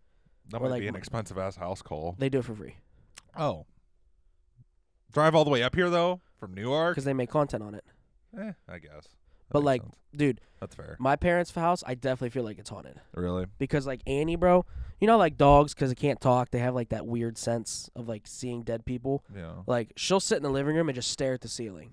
A: That might be an expensive-ass house call.
B: They do it for free.
A: Oh. Drive all the way up here, though, from Newark?
B: Because they make content on it.
A: I guess.
B: But, like, dude.
A: That's fair.
B: My parents' house, I definitely feel like it's haunted.
A: Really?
B: Because, like, Annie, bro, you know, like, dogs, because they can't talk, they have, like, that weird sense of, like, seeing dead people.
A: Yeah.
B: Like, she'll sit in the living room and just stare at the ceiling.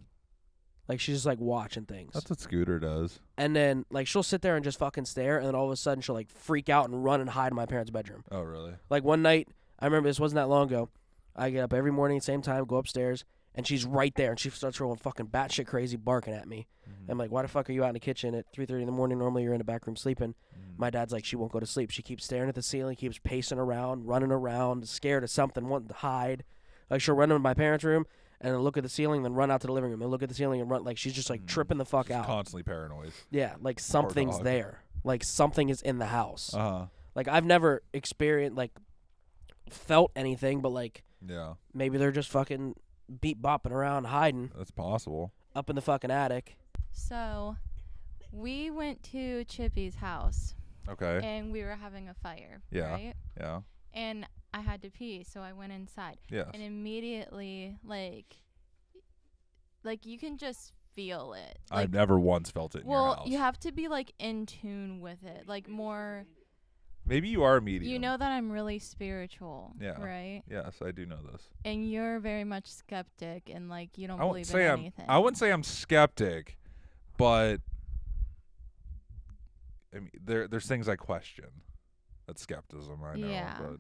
B: Like, she's just, like, watching things.
A: That's what Scooter does.
B: And then, like, she'll sit there and just fucking stare, and then all of a sudden she'll, like, freak out and run and hide in my parents' bedroom.
A: Oh, really?
B: Like, one night, I remember this wasn't that long ago, I get up every morning, same time, go upstairs, and she's right there, and she starts rolling fucking batshit crazy barking at me. I'm like, why the fuck are you out in the kitchen at 3:30 in the morning? Normally you're in the back room sleeping. My dad's like, she won't go to sleep. She keeps staring at the ceiling, keeps pacing around, running around, scared of something, wanting to hide. Like, she'll run into my parents' room and then look at the ceiling, then run out to the living room and look at the ceiling and run. Like, she's just, like, tripping the fuck out.
A: Constantly paranoid.
B: Yeah, like, something's there. Like, something is in the house.
A: Uh-huh.
B: Like, I've never experienced, like, felt anything, but, like, maybe they're just fucking bopping around, hiding.
A: That's possible.
B: Up in the fucking attic.
C: So, we went to Chippy's house.
A: Okay.
C: And we were having a fire.
A: Yeah.
C: Right?
A: Yeah.
C: And I had to pee, so I went inside.
A: Yes.
C: And immediately, like you can just feel it. Like,
A: I've never once felt it in your house.
C: Well, you have to be, like, in tune with it. Like, more...
A: Maybe you are a medium.
C: You know that I'm really spiritual, right?
A: Yes, I do know this.
C: And you're very much skeptic, and, like, you don't believe in anything.
A: I wouldn't say I'm skeptic, but I mean, there's things I question. That's skepticism, I know.
C: Yeah.
A: But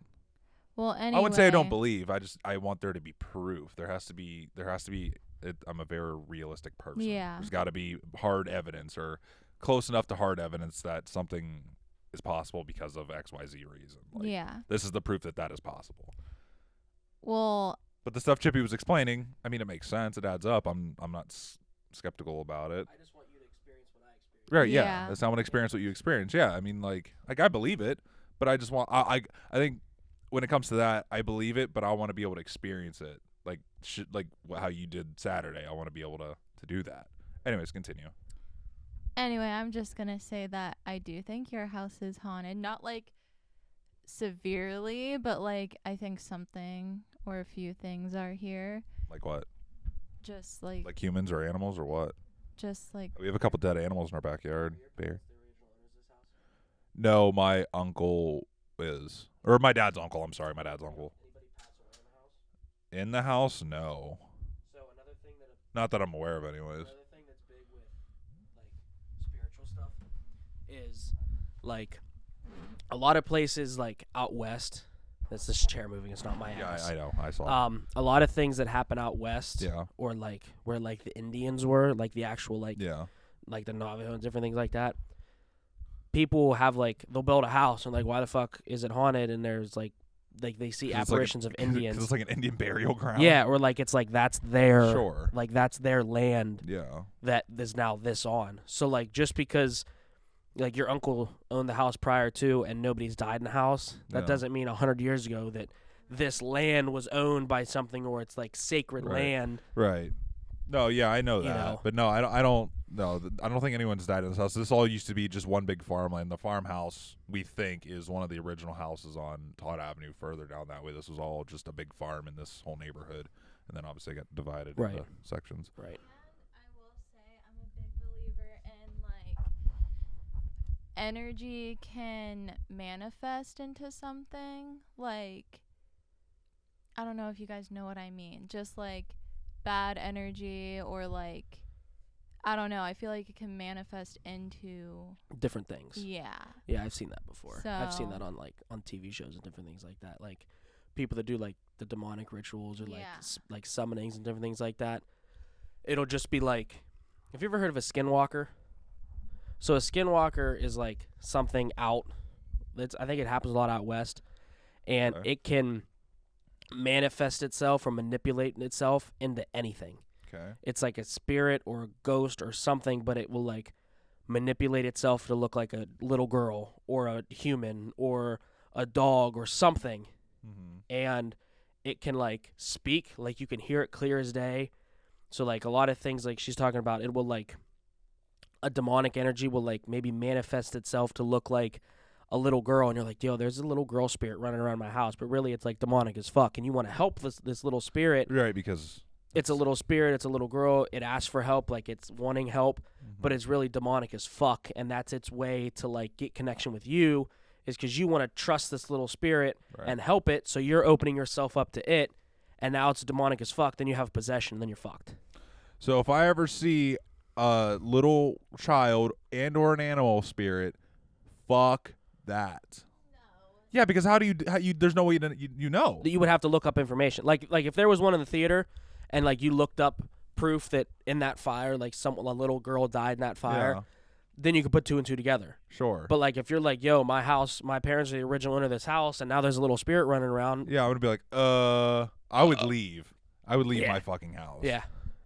C: well, anyway.
A: I wouldn't say I don't believe. I want there to be proof. There has to be. I'm a very realistic person.
C: Yeah.
A: There's got to be hard evidence or close enough to hard evidence that something is possible because of XYZ reason. Like, this is the proof that is possible.
C: Well,
A: but the stuff Chippy was explaining, I mean, it makes sense. It adds up. I'm not skeptical about it.
B: I just want you to experience what I experienced.
A: Right? Yeah. That's I want to experience what you experience. Yeah. I mean, like I believe it, but I just want. I think when it comes to that, I believe it, but I want to be able to experience it. Like how you did Saturday. I want to be able to do that. Anyways, continue.
C: Anyway, I'm just going to say that I do think your house is haunted. Not, like, severely, but, like, I think something or a few things are here.
A: Like what?
C: Just, like...
A: Like humans or animals or what?
C: Just, like...
A: We have a couple dead animals in our backyard. Bear. No, my uncle is. Or my dad's uncle. I'm sorry, my dad's uncle.
B: Anybody pass away
A: in the house? No.
B: So another thing that...
A: Not that I'm aware of anyways.
B: Is like a lot of places like out west. That's this chair moving. It's not my ass.
A: Yeah, I know. I saw.
B: A lot of things that happen out west.
A: Yeah.
B: Or like where like the Indians were, like the actual like.
A: Yeah.
B: Like the Navajo and different things like that. People have like they'll build a house and like why the fuck is it haunted? And there's like they see apparitions of Indians.
A: Because it's like an Indian burial ground.
B: Yeah, or like it's like that's their
A: sure.
B: Like that's their land.
A: Yeah.
B: That is now this on. So like just because. Like your uncle owned the house prior to and nobody's died in the house, that doesn't mean 100 years ago that this land was owned by something or it's like sacred land.
A: Right. No, yeah, I know that. You know? But no, I don't think anyone's died in this house. This all used to be just one big farmland. The farmhouse, we think, is one of the original houses on Todd Avenue further down that way. This was all just a big farm in this whole neighborhood. And then obviously it got divided into sections.
B: Right.
C: Energy can manifest into something. Like, I don't know if you guys know what I mean. Just like bad energy or like, I don't know. I feel like it can manifest into
B: different things.
C: Yeah.
B: Yeah, I've seen that before. I've seen that on like on TV shows and different things like that. Like people that do like the demonic rituals or like summonings and different things like that. It'll just be like, have you ever heard of a skinwalker? So a skinwalker is like something out. I think it happens a lot out west, and it can manifest itself or manipulate itself into anything.
A: Okay.
B: It's like a spirit or a ghost or something, but it will like manipulate itself to look like a little girl or a human or a dog or something, and it can like speak, like you can hear it clear as day. So like a lot of things like she's talking about, it will like. a demonic energy will like maybe manifest itself to look like a little girl, and you're like, yo, there's a little girl spirit running around my house, but really it's like demonic as fuck, and you want to help this little spirit,
A: right? Because
B: it's a little spirit, it's a little girl, it asks for help, like it's wanting help, but it's really demonic as fuck, and that's its way to like get connection with you, is because you want to trust this little spirit and help it, so you're opening yourself up to it, and now it's demonic as fuck, then you have possession, then you're fucked.
A: So if I ever see a little child and or an animal spirit, fuck that. No. Yeah, because how do you there's no way you know.
B: You would have to look up information. Like if there was one in the theater and like you looked up proof that in that fire like a little girl died in that fire, then you could put two and two together.
A: Sure.
B: But like if you're like, yo, my parents are the original owner of this house and now there's a little spirit running around.
A: Yeah, I would be like, I would leave. I would leave my fucking house.
B: Yeah.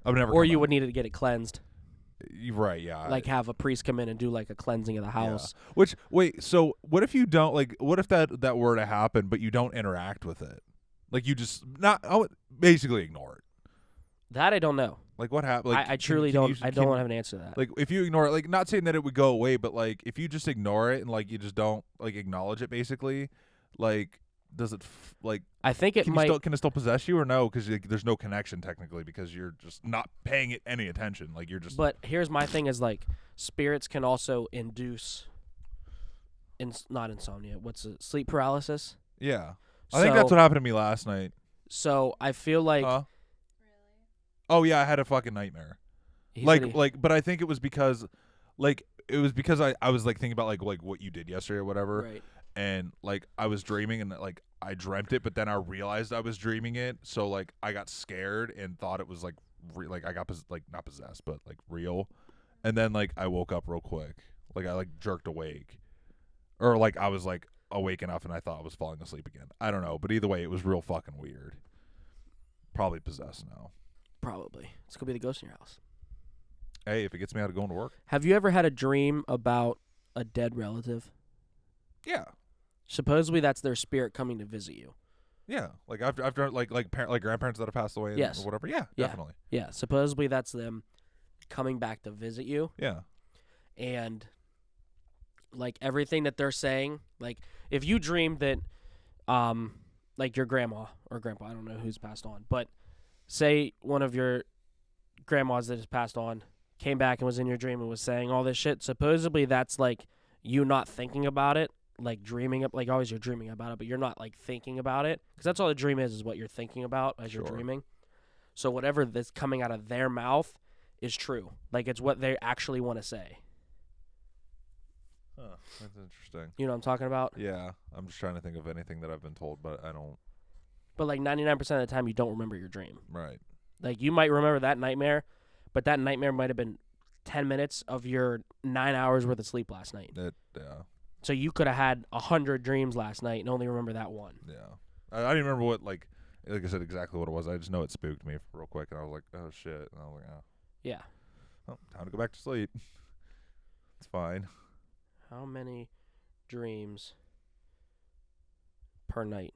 A: I would never.
B: Or you would need to get it cleansed.
A: You're right, yeah.
B: Like have a priest come in and do like a cleansing of the house.
A: Yeah. Which so what if you don't what if that were to happen but you don't interact with it? Like you just basically ignore it.
B: That I don't know.
A: Like what happened? Like,
B: I truly don't have an answer to that.
A: Like if you ignore it, like not saying that it would go away, but like if you just ignore it and like you just don't like acknowledge it basically, like does it
B: I think it
A: can it still possess you or no? Because there's no connection technically because you're just not paying it any attention. Like you're just.
B: But here's my thing: is like spirits can also induce, not insomnia. What's it? Sleep paralysis.
A: Yeah, I think that's what happened to me last night.
B: So I feel like.
C: Really?
A: Oh yeah, I had a fucking nightmare. But I think it was because, I was like thinking about like what you did yesterday or whatever.
B: Right.
A: And like I was dreaming and like I dreamt it, but then I realized I was dreaming it. So like I got scared and thought it was like I got not possessed, but like real. And then like I woke up real quick, like I like jerked awake, or like I was like awake enough and I thought I was falling asleep again. I don't know, but either way, it was real fucking weird. Probably possessed now.
B: Probably. It's gonna be the ghost in your house.
A: Hey, if it gets me out of going to work.
B: Have you ever had a dream about a dead relative?
A: Yeah.
B: Supposedly that's their spirit coming to visit you.
A: Yeah, like I've done like grandparents that have passed away or whatever. Yeah, definitely.
B: Yeah, supposedly that's them coming back to visit you.
A: Yeah.
B: And like everything that they're saying, like if you dream that like your grandma or grandpa, I don't know who's passed on, but say one of your grandmas that has passed on came back and was in your dream and was saying all this shit, supposedly that's like you not thinking about it. Like dreaming up, like always you're dreaming about it, but you're not like thinking about it, because that's all the dream is what you're thinking about as you're dreaming. So whatever that's coming out of their mouth is true. Like it's what they actually want to say.
A: Huh, that's interesting.
B: You know what I'm talking about?
A: Yeah, I'm just trying to think of anything that I've been told, but I don't.
B: But like 99% of the time, you don't remember your dream.
A: Right.
B: Like you might remember that nightmare, but that nightmare might have been 10 minutes of your 9 hours worth of sleep last night.
A: Yeah.
B: So you could have had 100 dreams last night and only remember that one.
A: Yeah. I don't even remember what, like I said, exactly what it was. I just know it spooked me real quick, and I was like, oh, shit. And I was like, oh.
B: Yeah.
A: Well, time to go back to sleep. It's fine.
B: How many dreams per night?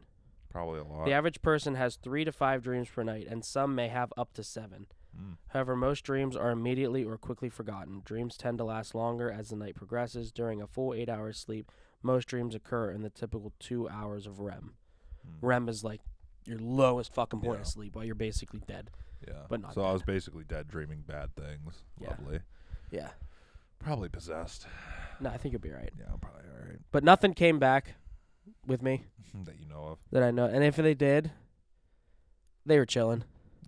A: Probably a lot.
B: The average person has 3 to 5 dreams per night, and some may have up to 7. However, most dreams are immediately or quickly forgotten. Dreams tend to last longer as the night progresses. During a full 8 hours sleep, most dreams occur in the typical 2 hours of REM. REM is like your lowest fucking point of sleep while you're basically dead.
A: Yeah.
B: But not
A: so
B: dead.
A: I was basically dead dreaming bad things.
B: Yeah.
A: Lovely.
B: Yeah.
A: Probably possessed.
B: No, I think you'll be right.
A: Yeah, I'm probably all right.
B: But nothing came back with me.
A: That you know of.
B: That I know. And if they did, they were chilling.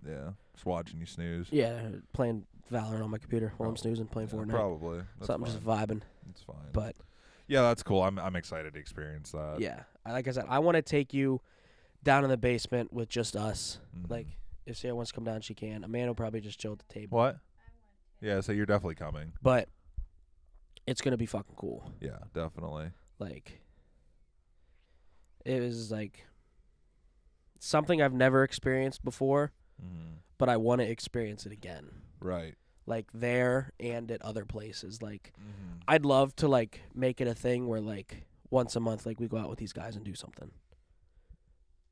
A: Yeah. Just watching you snooze.
B: Yeah, playing Valorant on my computer while I'm snoozing, playing Fortnite.
A: Probably. That's
B: something
A: fine.
B: just vibing.
A: It's fine.
B: But
A: yeah, that's cool. I'm excited to experience that.
B: Yeah. Like I said, I want to take you down in the basement with just us. Like, if Sarah wants to come down, she can. Amanda will probably just chill at the table.
A: What? Yeah, so you're definitely coming.
B: But it's going to be fucking cool.
A: Yeah, definitely.
B: Like, it was like something I've never experienced before, but I want to experience it again.
A: Right.
B: Like there and at other places. Like, I'd love to like make it a thing where like once a month, like we go out with these guys and do something.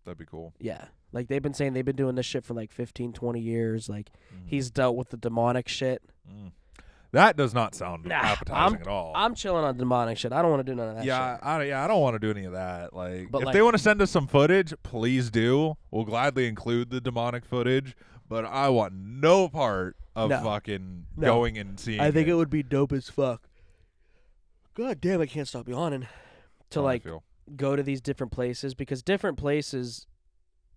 A: That'd be cool.
B: Yeah. Like they've been saying they've been doing this shit for like 15, 20 years. Like he's dealt with the demonic shit.
A: That does not sound appetizing at all.
B: I'm chilling on demonic shit. I don't want to do none of that shit.
A: I don't want to do any of that. Like, if they want to send us some footage, please do. We'll gladly include the demonic footage, but I want no part of going and seeing
B: I think it would be dope as fuck. God damn, I can't stop yawning. To go to these different places, because different places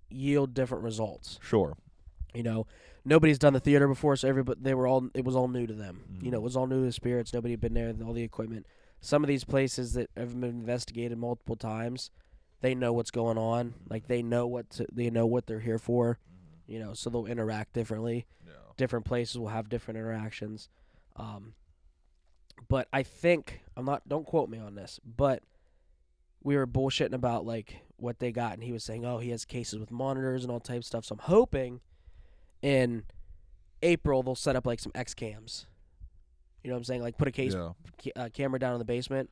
B: yield different results.
A: Sure.
B: You know, nobody's done the theater before, so it was all new to them. Mm-hmm. You know, it was all new to the spirits. Nobody had been there, all the equipment. Some of these places that have been investigated multiple times, they know what's going on. Like, they know what they're here for. Mm-hmm. You know, so they'll interact differently. Yeah. Different places will have different interactions. But I think don't quote me on this, but we were bullshitting about like what they got, and he was saying, oh, he has cases with monitors and all types of stuff. So I'm hoping in April they'll set up like some X cams. You know what I'm saying? Like put a camera down in the basement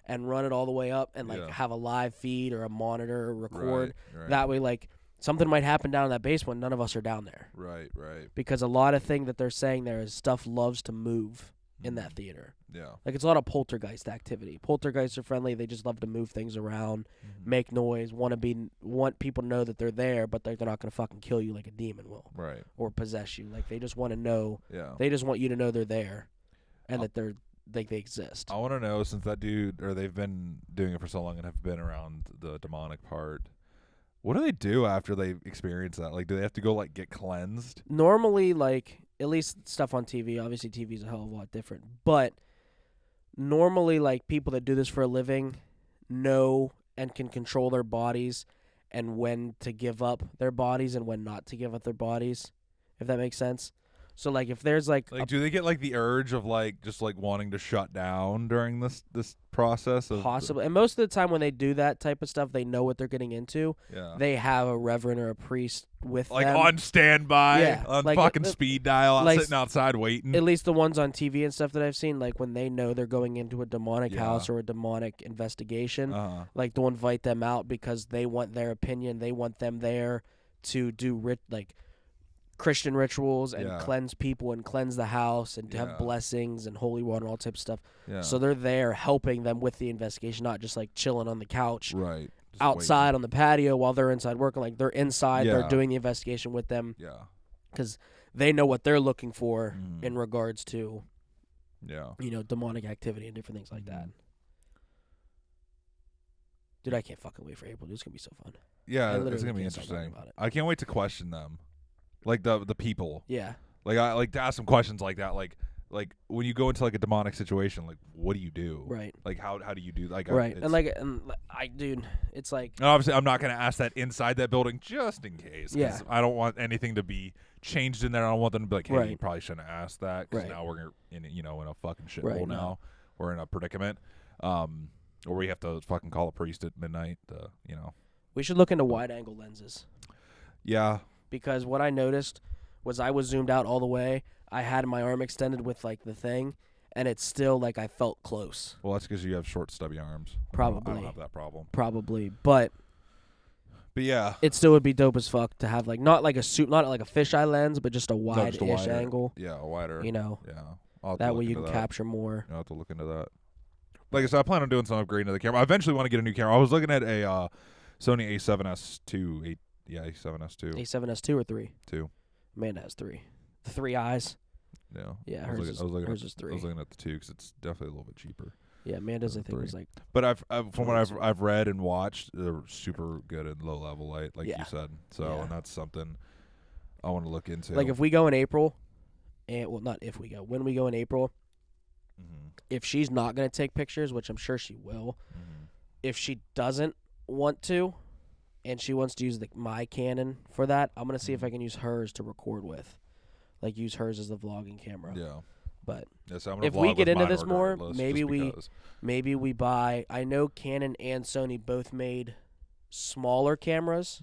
B: and run it all the way up and like have a live feed or a monitor or record. Right. That way, like something might happen down in that basement. None of us are down there.
A: Right.
B: Because a lot of thing that they're saying there is stuff loves to move in that theater. Yeah. Like, it's a lot of poltergeist activity. Poltergeists are friendly. They just love to move things around, make noise, want people to know that they're there, but they're not going to fucking kill you like a demon will.
A: Right.
B: Or possess you. Like, they just want to know. Yeah. They just want you to know they're there and that they exist.
A: I want to know, since that dude, or they've been doing it for so long and have been around the demonic part, what do they do after they experience that? Like, do they have to go, like, get cleansed?
B: Normally, like, at least stuff on TV. Obviously, TV is a hell of a lot different. But normally, like, people that do this for a living know and can control their bodies and when to give up their bodies and when not to give up their bodies, if that makes sense. So, like, if there's, like
A: do they get, like, the urge of, like, just, like, wanting to shut down during this process?
B: Possibly. And most of the time when they do that type of stuff, they know what they're getting into. Yeah. They have a reverend or a priest with
A: like
B: them.
A: Like, on standby, on like fucking speed dial, like, sitting outside waiting.
B: At least the ones on TV and stuff that I've seen, like, when they know they're going into a demonic house or a demonic investigation, like, they'll invite them out because they want their opinion. They want them there to do, Christian rituals and cleanse people and cleanse the house and to have blessings and holy water and all types of stuff. Yeah. So they're there helping them with the investigation, not just like chilling on the couch outside on the patio while they're inside working. Like, they're inside, they're doing the investigation with them. Yeah. Because they know what they're looking for in regards to, demonic activity and different things like that. Dude, I can't fucking wait for April. It's going to be so fun.
A: Yeah, it's going to be interesting. I can't wait to question them. Like the people. Yeah. Like, I like to ask some questions like that. Like when you go into like a demonic situation, like, what do you do? Right. Like, how do you do? Like,
B: right. Dude, it's like.
A: And obviously, I'm not going to ask that inside that building just in case. Yeah. I don't want anything to be changed in there. I don't want them to be like, hey, you probably shouldn't have asked that because now we're in a fucking shithole now. No. We're in a predicament. Or we have to fucking call a priest at midnight.
B: We should look into wide angle lenses.
A: Yeah.
B: Because what I noticed was I was zoomed out all the way. I had my arm extended with, like, the thing, and it's still, like, I felt close.
A: Well, that's because you have short, stubby arms.
B: Probably.
A: I don't have that problem.
B: Probably. But
A: yeah.
B: It still would be dope as fuck to have, like, not like a fisheye lens, but just a wide-ish angle.
A: Yeah, a wider.
B: Yeah. That way you can capture more.
A: I'll have to look into that. Like I said, I plan on doing some upgrading to the camera. I eventually want to get a new camera. I was looking at a Sony A7S2 A7S2.
B: A7S2 or 3?
A: 2.
B: Amanda has 3. The 3 eyes.
A: Yeah.
B: Yeah, hers is 3.
A: I was looking at the 2 because it's definitely a little bit cheaper.
B: Yeah, Amanda's I think was like.
A: But from what I've read and watched, they're super good at low level light, like you said. So and that's something I want to look into.
B: Like, if we go in April, when we go in April, if she's not going to take pictures, which I'm sure she will, if she doesn't want to. And she wants to use my Canon for that, I'm going to see if I can use hers to record with. Like, use hers as the vlogging camera. Yeah. But if we get into this more, maybe we buy... I know Canon and Sony both made smaller cameras,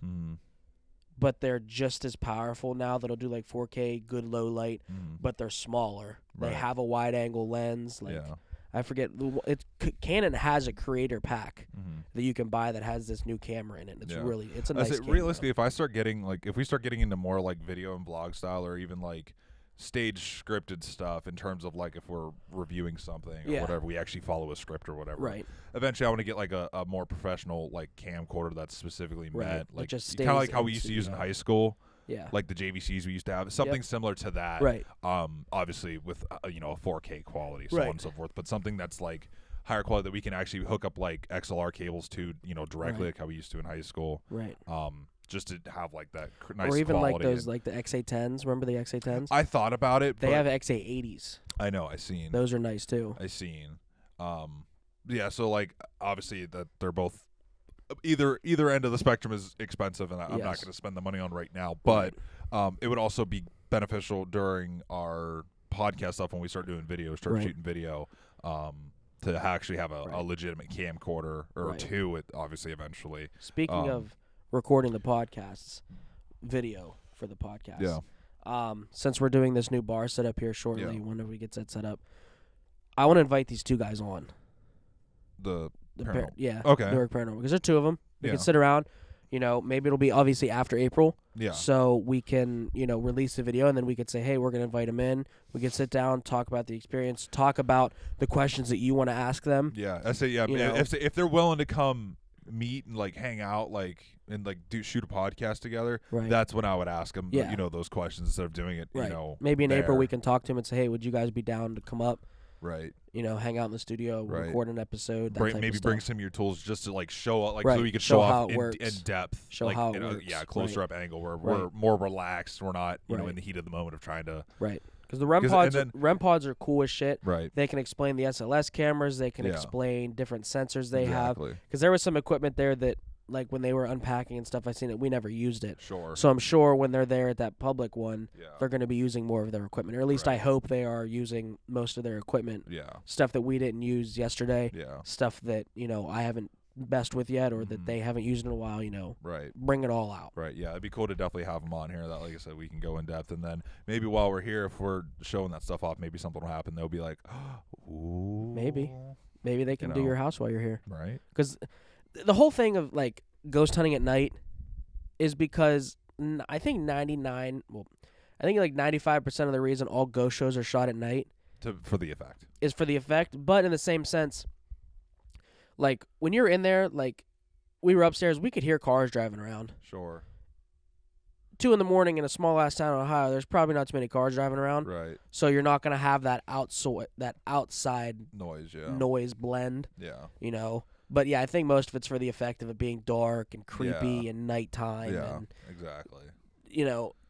B: but they're just as powerful now. That'll do, like, 4K, good low light, but they're smaller. Right. They have a wide-angle lens. Like, I forget. Canon has a creator pack that you can buy that has this new camera in it. It's a nice camera.
A: Realistically, if we start getting into more like video and vlog style, or even like stage scripted stuff in terms of like if we're reviewing something or whatever, we actually follow a script or whatever.
B: Right.
A: Eventually, I want to get like a more professional like camcorder that's specifically meant like
B: just
A: kind of like how we used to use in high school.
B: Yeah.
A: Like the JVCs we used to have, something similar to that.
B: Right.
A: Obviously with a 4K quality, so on and so forth, but something that's like higher quality that we can actually hook up like XLR cables to, directly like how we used to in high school.
B: Right.
A: Just to have like that nice
B: or even
A: quality.
B: Like those like the XA10s. Remember the XA10s?
A: I thought about it.
B: They have XA80s.
A: I know. I seen.
B: Those are nice too.
A: I seen. Yeah. So like obviously that they're both either end of the spectrum is expensive, and I'm not going to spend the money on right now. But it would also be beneficial during our podcast stuff when we start doing video, shooting video. To actually have a legitimate camcorder or two, obviously eventually.
B: Speaking of recording the podcasts, video for the podcast.
A: Yeah.
B: Since we're doing this new bar setup here shortly, whenever we get that set up, I want to invite these two guys on.
A: The
B: Paranormal.
A: Okay.
B: Newark Paranormal, because there's two of them. We can sit around. Maybe it'll be obviously after April.
A: Yeah.
B: So we can, release the video, and then we could say, hey, we're going to invite them in. We could sit down, talk about the experience, talk about the questions that you want to ask them.
A: Yeah. I say, if they're willing to come meet and like hang out, and shoot a podcast together, that's when I would ask them, those questions instead of doing it,
B: Maybe in April we can talk to them and say, hey, would you guys be down to come up?
A: Right.
B: Hang out in the studio, record an episode.
A: Maybe bring some of your tools just to like show up, so we can show off in depth,
B: show how it works.
A: Closer up angle where we're more relaxed. We're not, in the heat of the moment of trying to.
B: Right. Because the REM pods are cool as shit.
A: Right.
B: They can explain the SLS cameras. They can explain different sensors they have. Because there was some equipment there that, like when they were unpacking and stuff, I seen it. We never used it.
A: Sure.
B: So I'm sure when they're there at that public one, they're going to be using more of their equipment, or at least I hope they are using most of their equipment.
A: Yeah.
B: Stuff that we didn't use yesterday.
A: Yeah.
B: Stuff that I haven't messed with yet, or that they haven't used in a while.
A: Right.
B: Bring it all out.
A: Right. Yeah. It'd be cool to definitely have them on here. That, like I said, we can go in depth, and then maybe while we're here, if we're showing that stuff off, maybe something will happen. They'll be like, ooh.
B: Maybe they can do your house while you're here.
A: Right.
B: Because the whole thing of like ghost hunting at night is because I think 95% of the reason all ghost shows are shot at night
A: for the effect
B: is for the effect. But in the same sense, like when you're in there, like we were upstairs, we could hear cars driving around.
A: Sure.
B: 2 a.m. in a small ass town in Ohio, there's probably not too many cars driving around.
A: Right.
B: So you're not gonna have that outside noise blend.
A: Yeah.
B: But yeah, I think most of it's for the effect of it being dark and creepy and nighttime.
A: Yeah,
B: and,
A: exactly.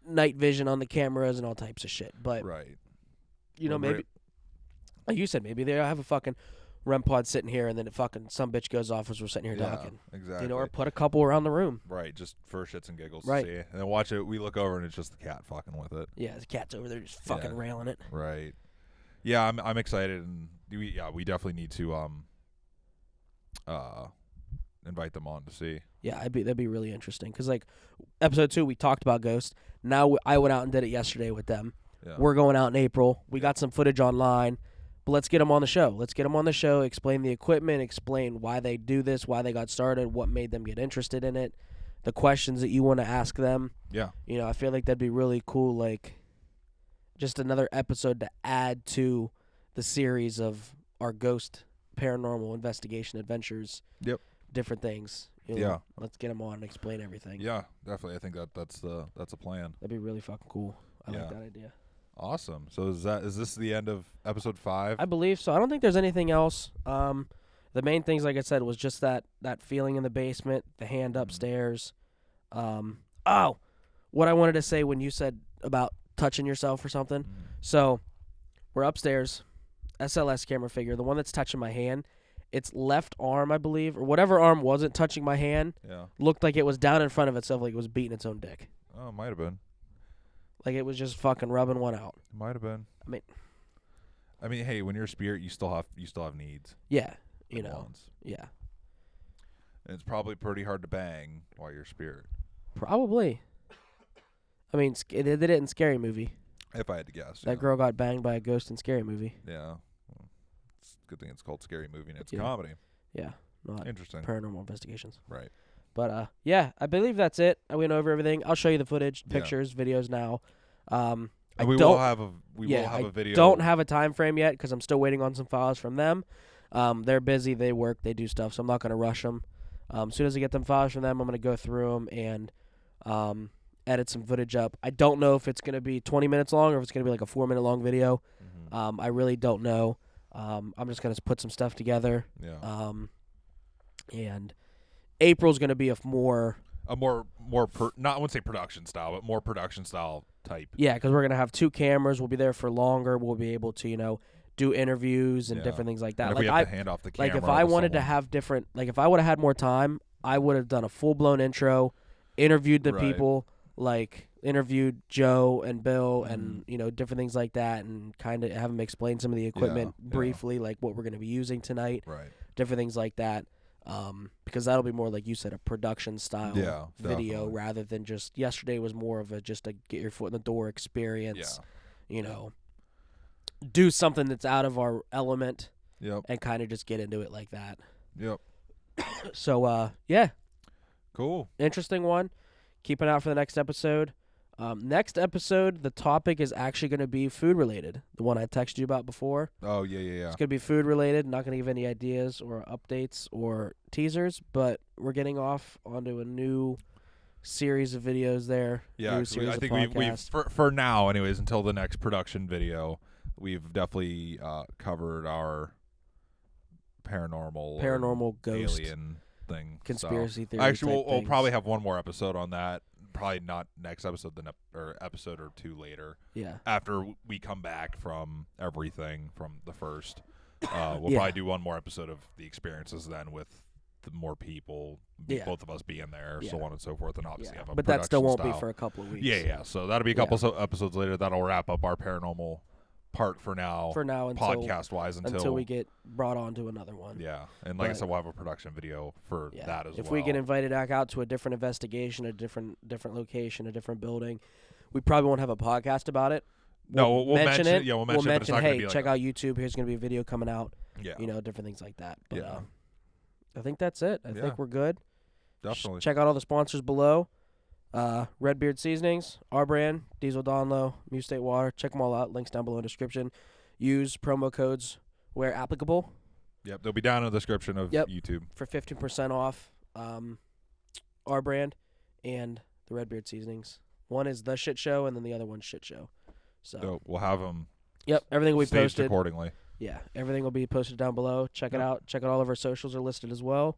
B: Night vision on the cameras and all types of shit. But maybe, like you said, maybe they have a fucking REM pod sitting here, and then some bitch goes off as we're sitting here talking.
A: Exactly.
B: Or put a couple around the room.
A: Right, just for shits and giggles
B: to
A: see. And then watch it. We look over and it's just the cat fucking with it.
B: Yeah, the cat's over there just fucking railing it.
A: Right. Yeah, I'm excited, and we definitely need to invite them on to see.
B: Yeah, that'd be really interesting. Because like episode 2, we talked about ghosts. Now I went out and did it yesterday with them. Yeah. We're going out in April. We got some footage online. But let's get them on the show. Explain the equipment, explain why they do this, why they got started, what made them get interested in it, the questions that you want to ask them.
A: Yeah.
B: I feel like that'd be really cool, like just another episode to add to the series of our ghost paranormal investigation adventures.
A: Yep.
B: Different things.
A: Yeah.
B: Let's get them on and explain everything.
A: Yeah, definitely. I think that's a plan.
B: That'd be really fucking cool. I like that idea.
A: Awesome. So is this the end of episode 5?
B: I believe so. I don't think there's anything else. The main things, like I said, was just that feeling in the basement, the hand upstairs. What I wanted to say when you said about touching yourself or something. So we're upstairs, SLS camera figure, the one that's touching my hand. Its left arm, I believe, or whatever arm wasn't touching my hand, looked like it was down in front of itself, like it was beating its own dick.
A: Oh, it might have been.
B: Like it was just fucking rubbing one out.
A: Might have been. I mean, hey, when you're a spirit, you still have needs.
B: Yeah, wants. Yeah.
A: And it's probably pretty hard to bang while you're a spirit.
B: Probably. I mean, they did it in Scary Movie.
A: If I had to guess.
B: That girl got banged by a ghost in Scary Movie.
A: Yeah. It's a good thing it's called Scary Movie and it's a comedy.
B: Yeah. Not
A: interesting.
B: Paranormal Investigations.
A: Right.
B: But, I believe that's it. I went over everything. I'll show you the footage, pictures, videos now.
A: We will have a video.
B: Don't have a time frame yet because I'm still waiting on some files from them. They're busy. They work. They do stuff. So I'm not going to rush them. As soon as I get them files from them, I'm going to go through them and edit some footage up. I don't know if it's going to be 20 minutes long or if it's going to be like a 4-minute long video. Mm-hmm. I really don't know. I'm just going to put some stuff together.
A: Yeah.
B: And April's going to be not I wouldn't say production style, but more production style type. Yeah, because we're going to have 2 cameras. We'll be there for longer. We'll be able to, do interviews and different things like that.
A: And if we have to hand off the camera.
B: Like if I wanted to have different, like if I would have had more time, I would have done a full-blown intro, interviewed the people, like interviewed Joe and Bill and, different things like that, and kind of have them explain some of the equipment briefly, like what we're going to be using tonight, different things like that. Because that'll be more, like you said, a production style video rather than just yesterday was more of just a get your foot in the door experience, do something that's out of our element and kind of just get into it like that.
A: Yep.
B: So,
A: Cool.
B: Interesting one. Keep an eye out for the next episode. Next episode, the topic is actually going to be food related. The one I texted you about before.
A: Oh, yeah.
B: It's going to be food related. Not going to give any ideas or updates or teasers, but we're getting off onto a new series of videos there.
A: Yeah, I think we've for now, anyways, until the next production video, we've definitely covered our paranormal
B: ghost
A: alien thing,
B: conspiracy theory.
A: Actually, we'll probably have one more episode on that. Probably not next episode, or episode or 2 later.
B: Yeah.
A: After we come back from everything from the first, we'll probably do one more episode of the experiences then with the more people, both of us being there, so on and so forth, and obviously have a
B: but that still won't
A: style.
B: Be for a couple of weeks.
A: Yeah. So that'll be a couple episodes later. That'll wrap up our paranormal part for now. Podcast wise until
B: we get brought on to another one.
A: Yeah, and like I said, we'll have a production video for that as well.
B: If we get invited back out to a different investigation, a different location, a different building, we probably won't have a podcast about it.
A: We'll mention it. Yeah, we'll mention it.
B: Hey, check out YouTube. Here's going to be a video coming out.
A: Yeah,
B: different things like that. But, I think that's it. I think we're good.
A: Definitely.
B: Check out all the sponsors below. Red Beard Seasonings, RBrand, Diesel Donlow, Muse State Water. Check them all out. Links down below in the description. Use promo codes where applicable.
A: Yep, they'll be down in the description of YouTube.
B: For 15% off RBrand and the Red Beard Seasonings. One is the ShitShow, and then the other one's ShitShow. So
A: we'll have them.
B: Yep, everything will be posted
A: accordingly.
B: Yeah, everything will be posted down below. Check it out. Check out all of our socials are listed as well.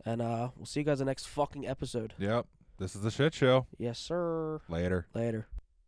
B: And we'll see you guys in the next fucking episode.
A: Yep. This is the Shit Show.
B: Yes, sir.
A: Later.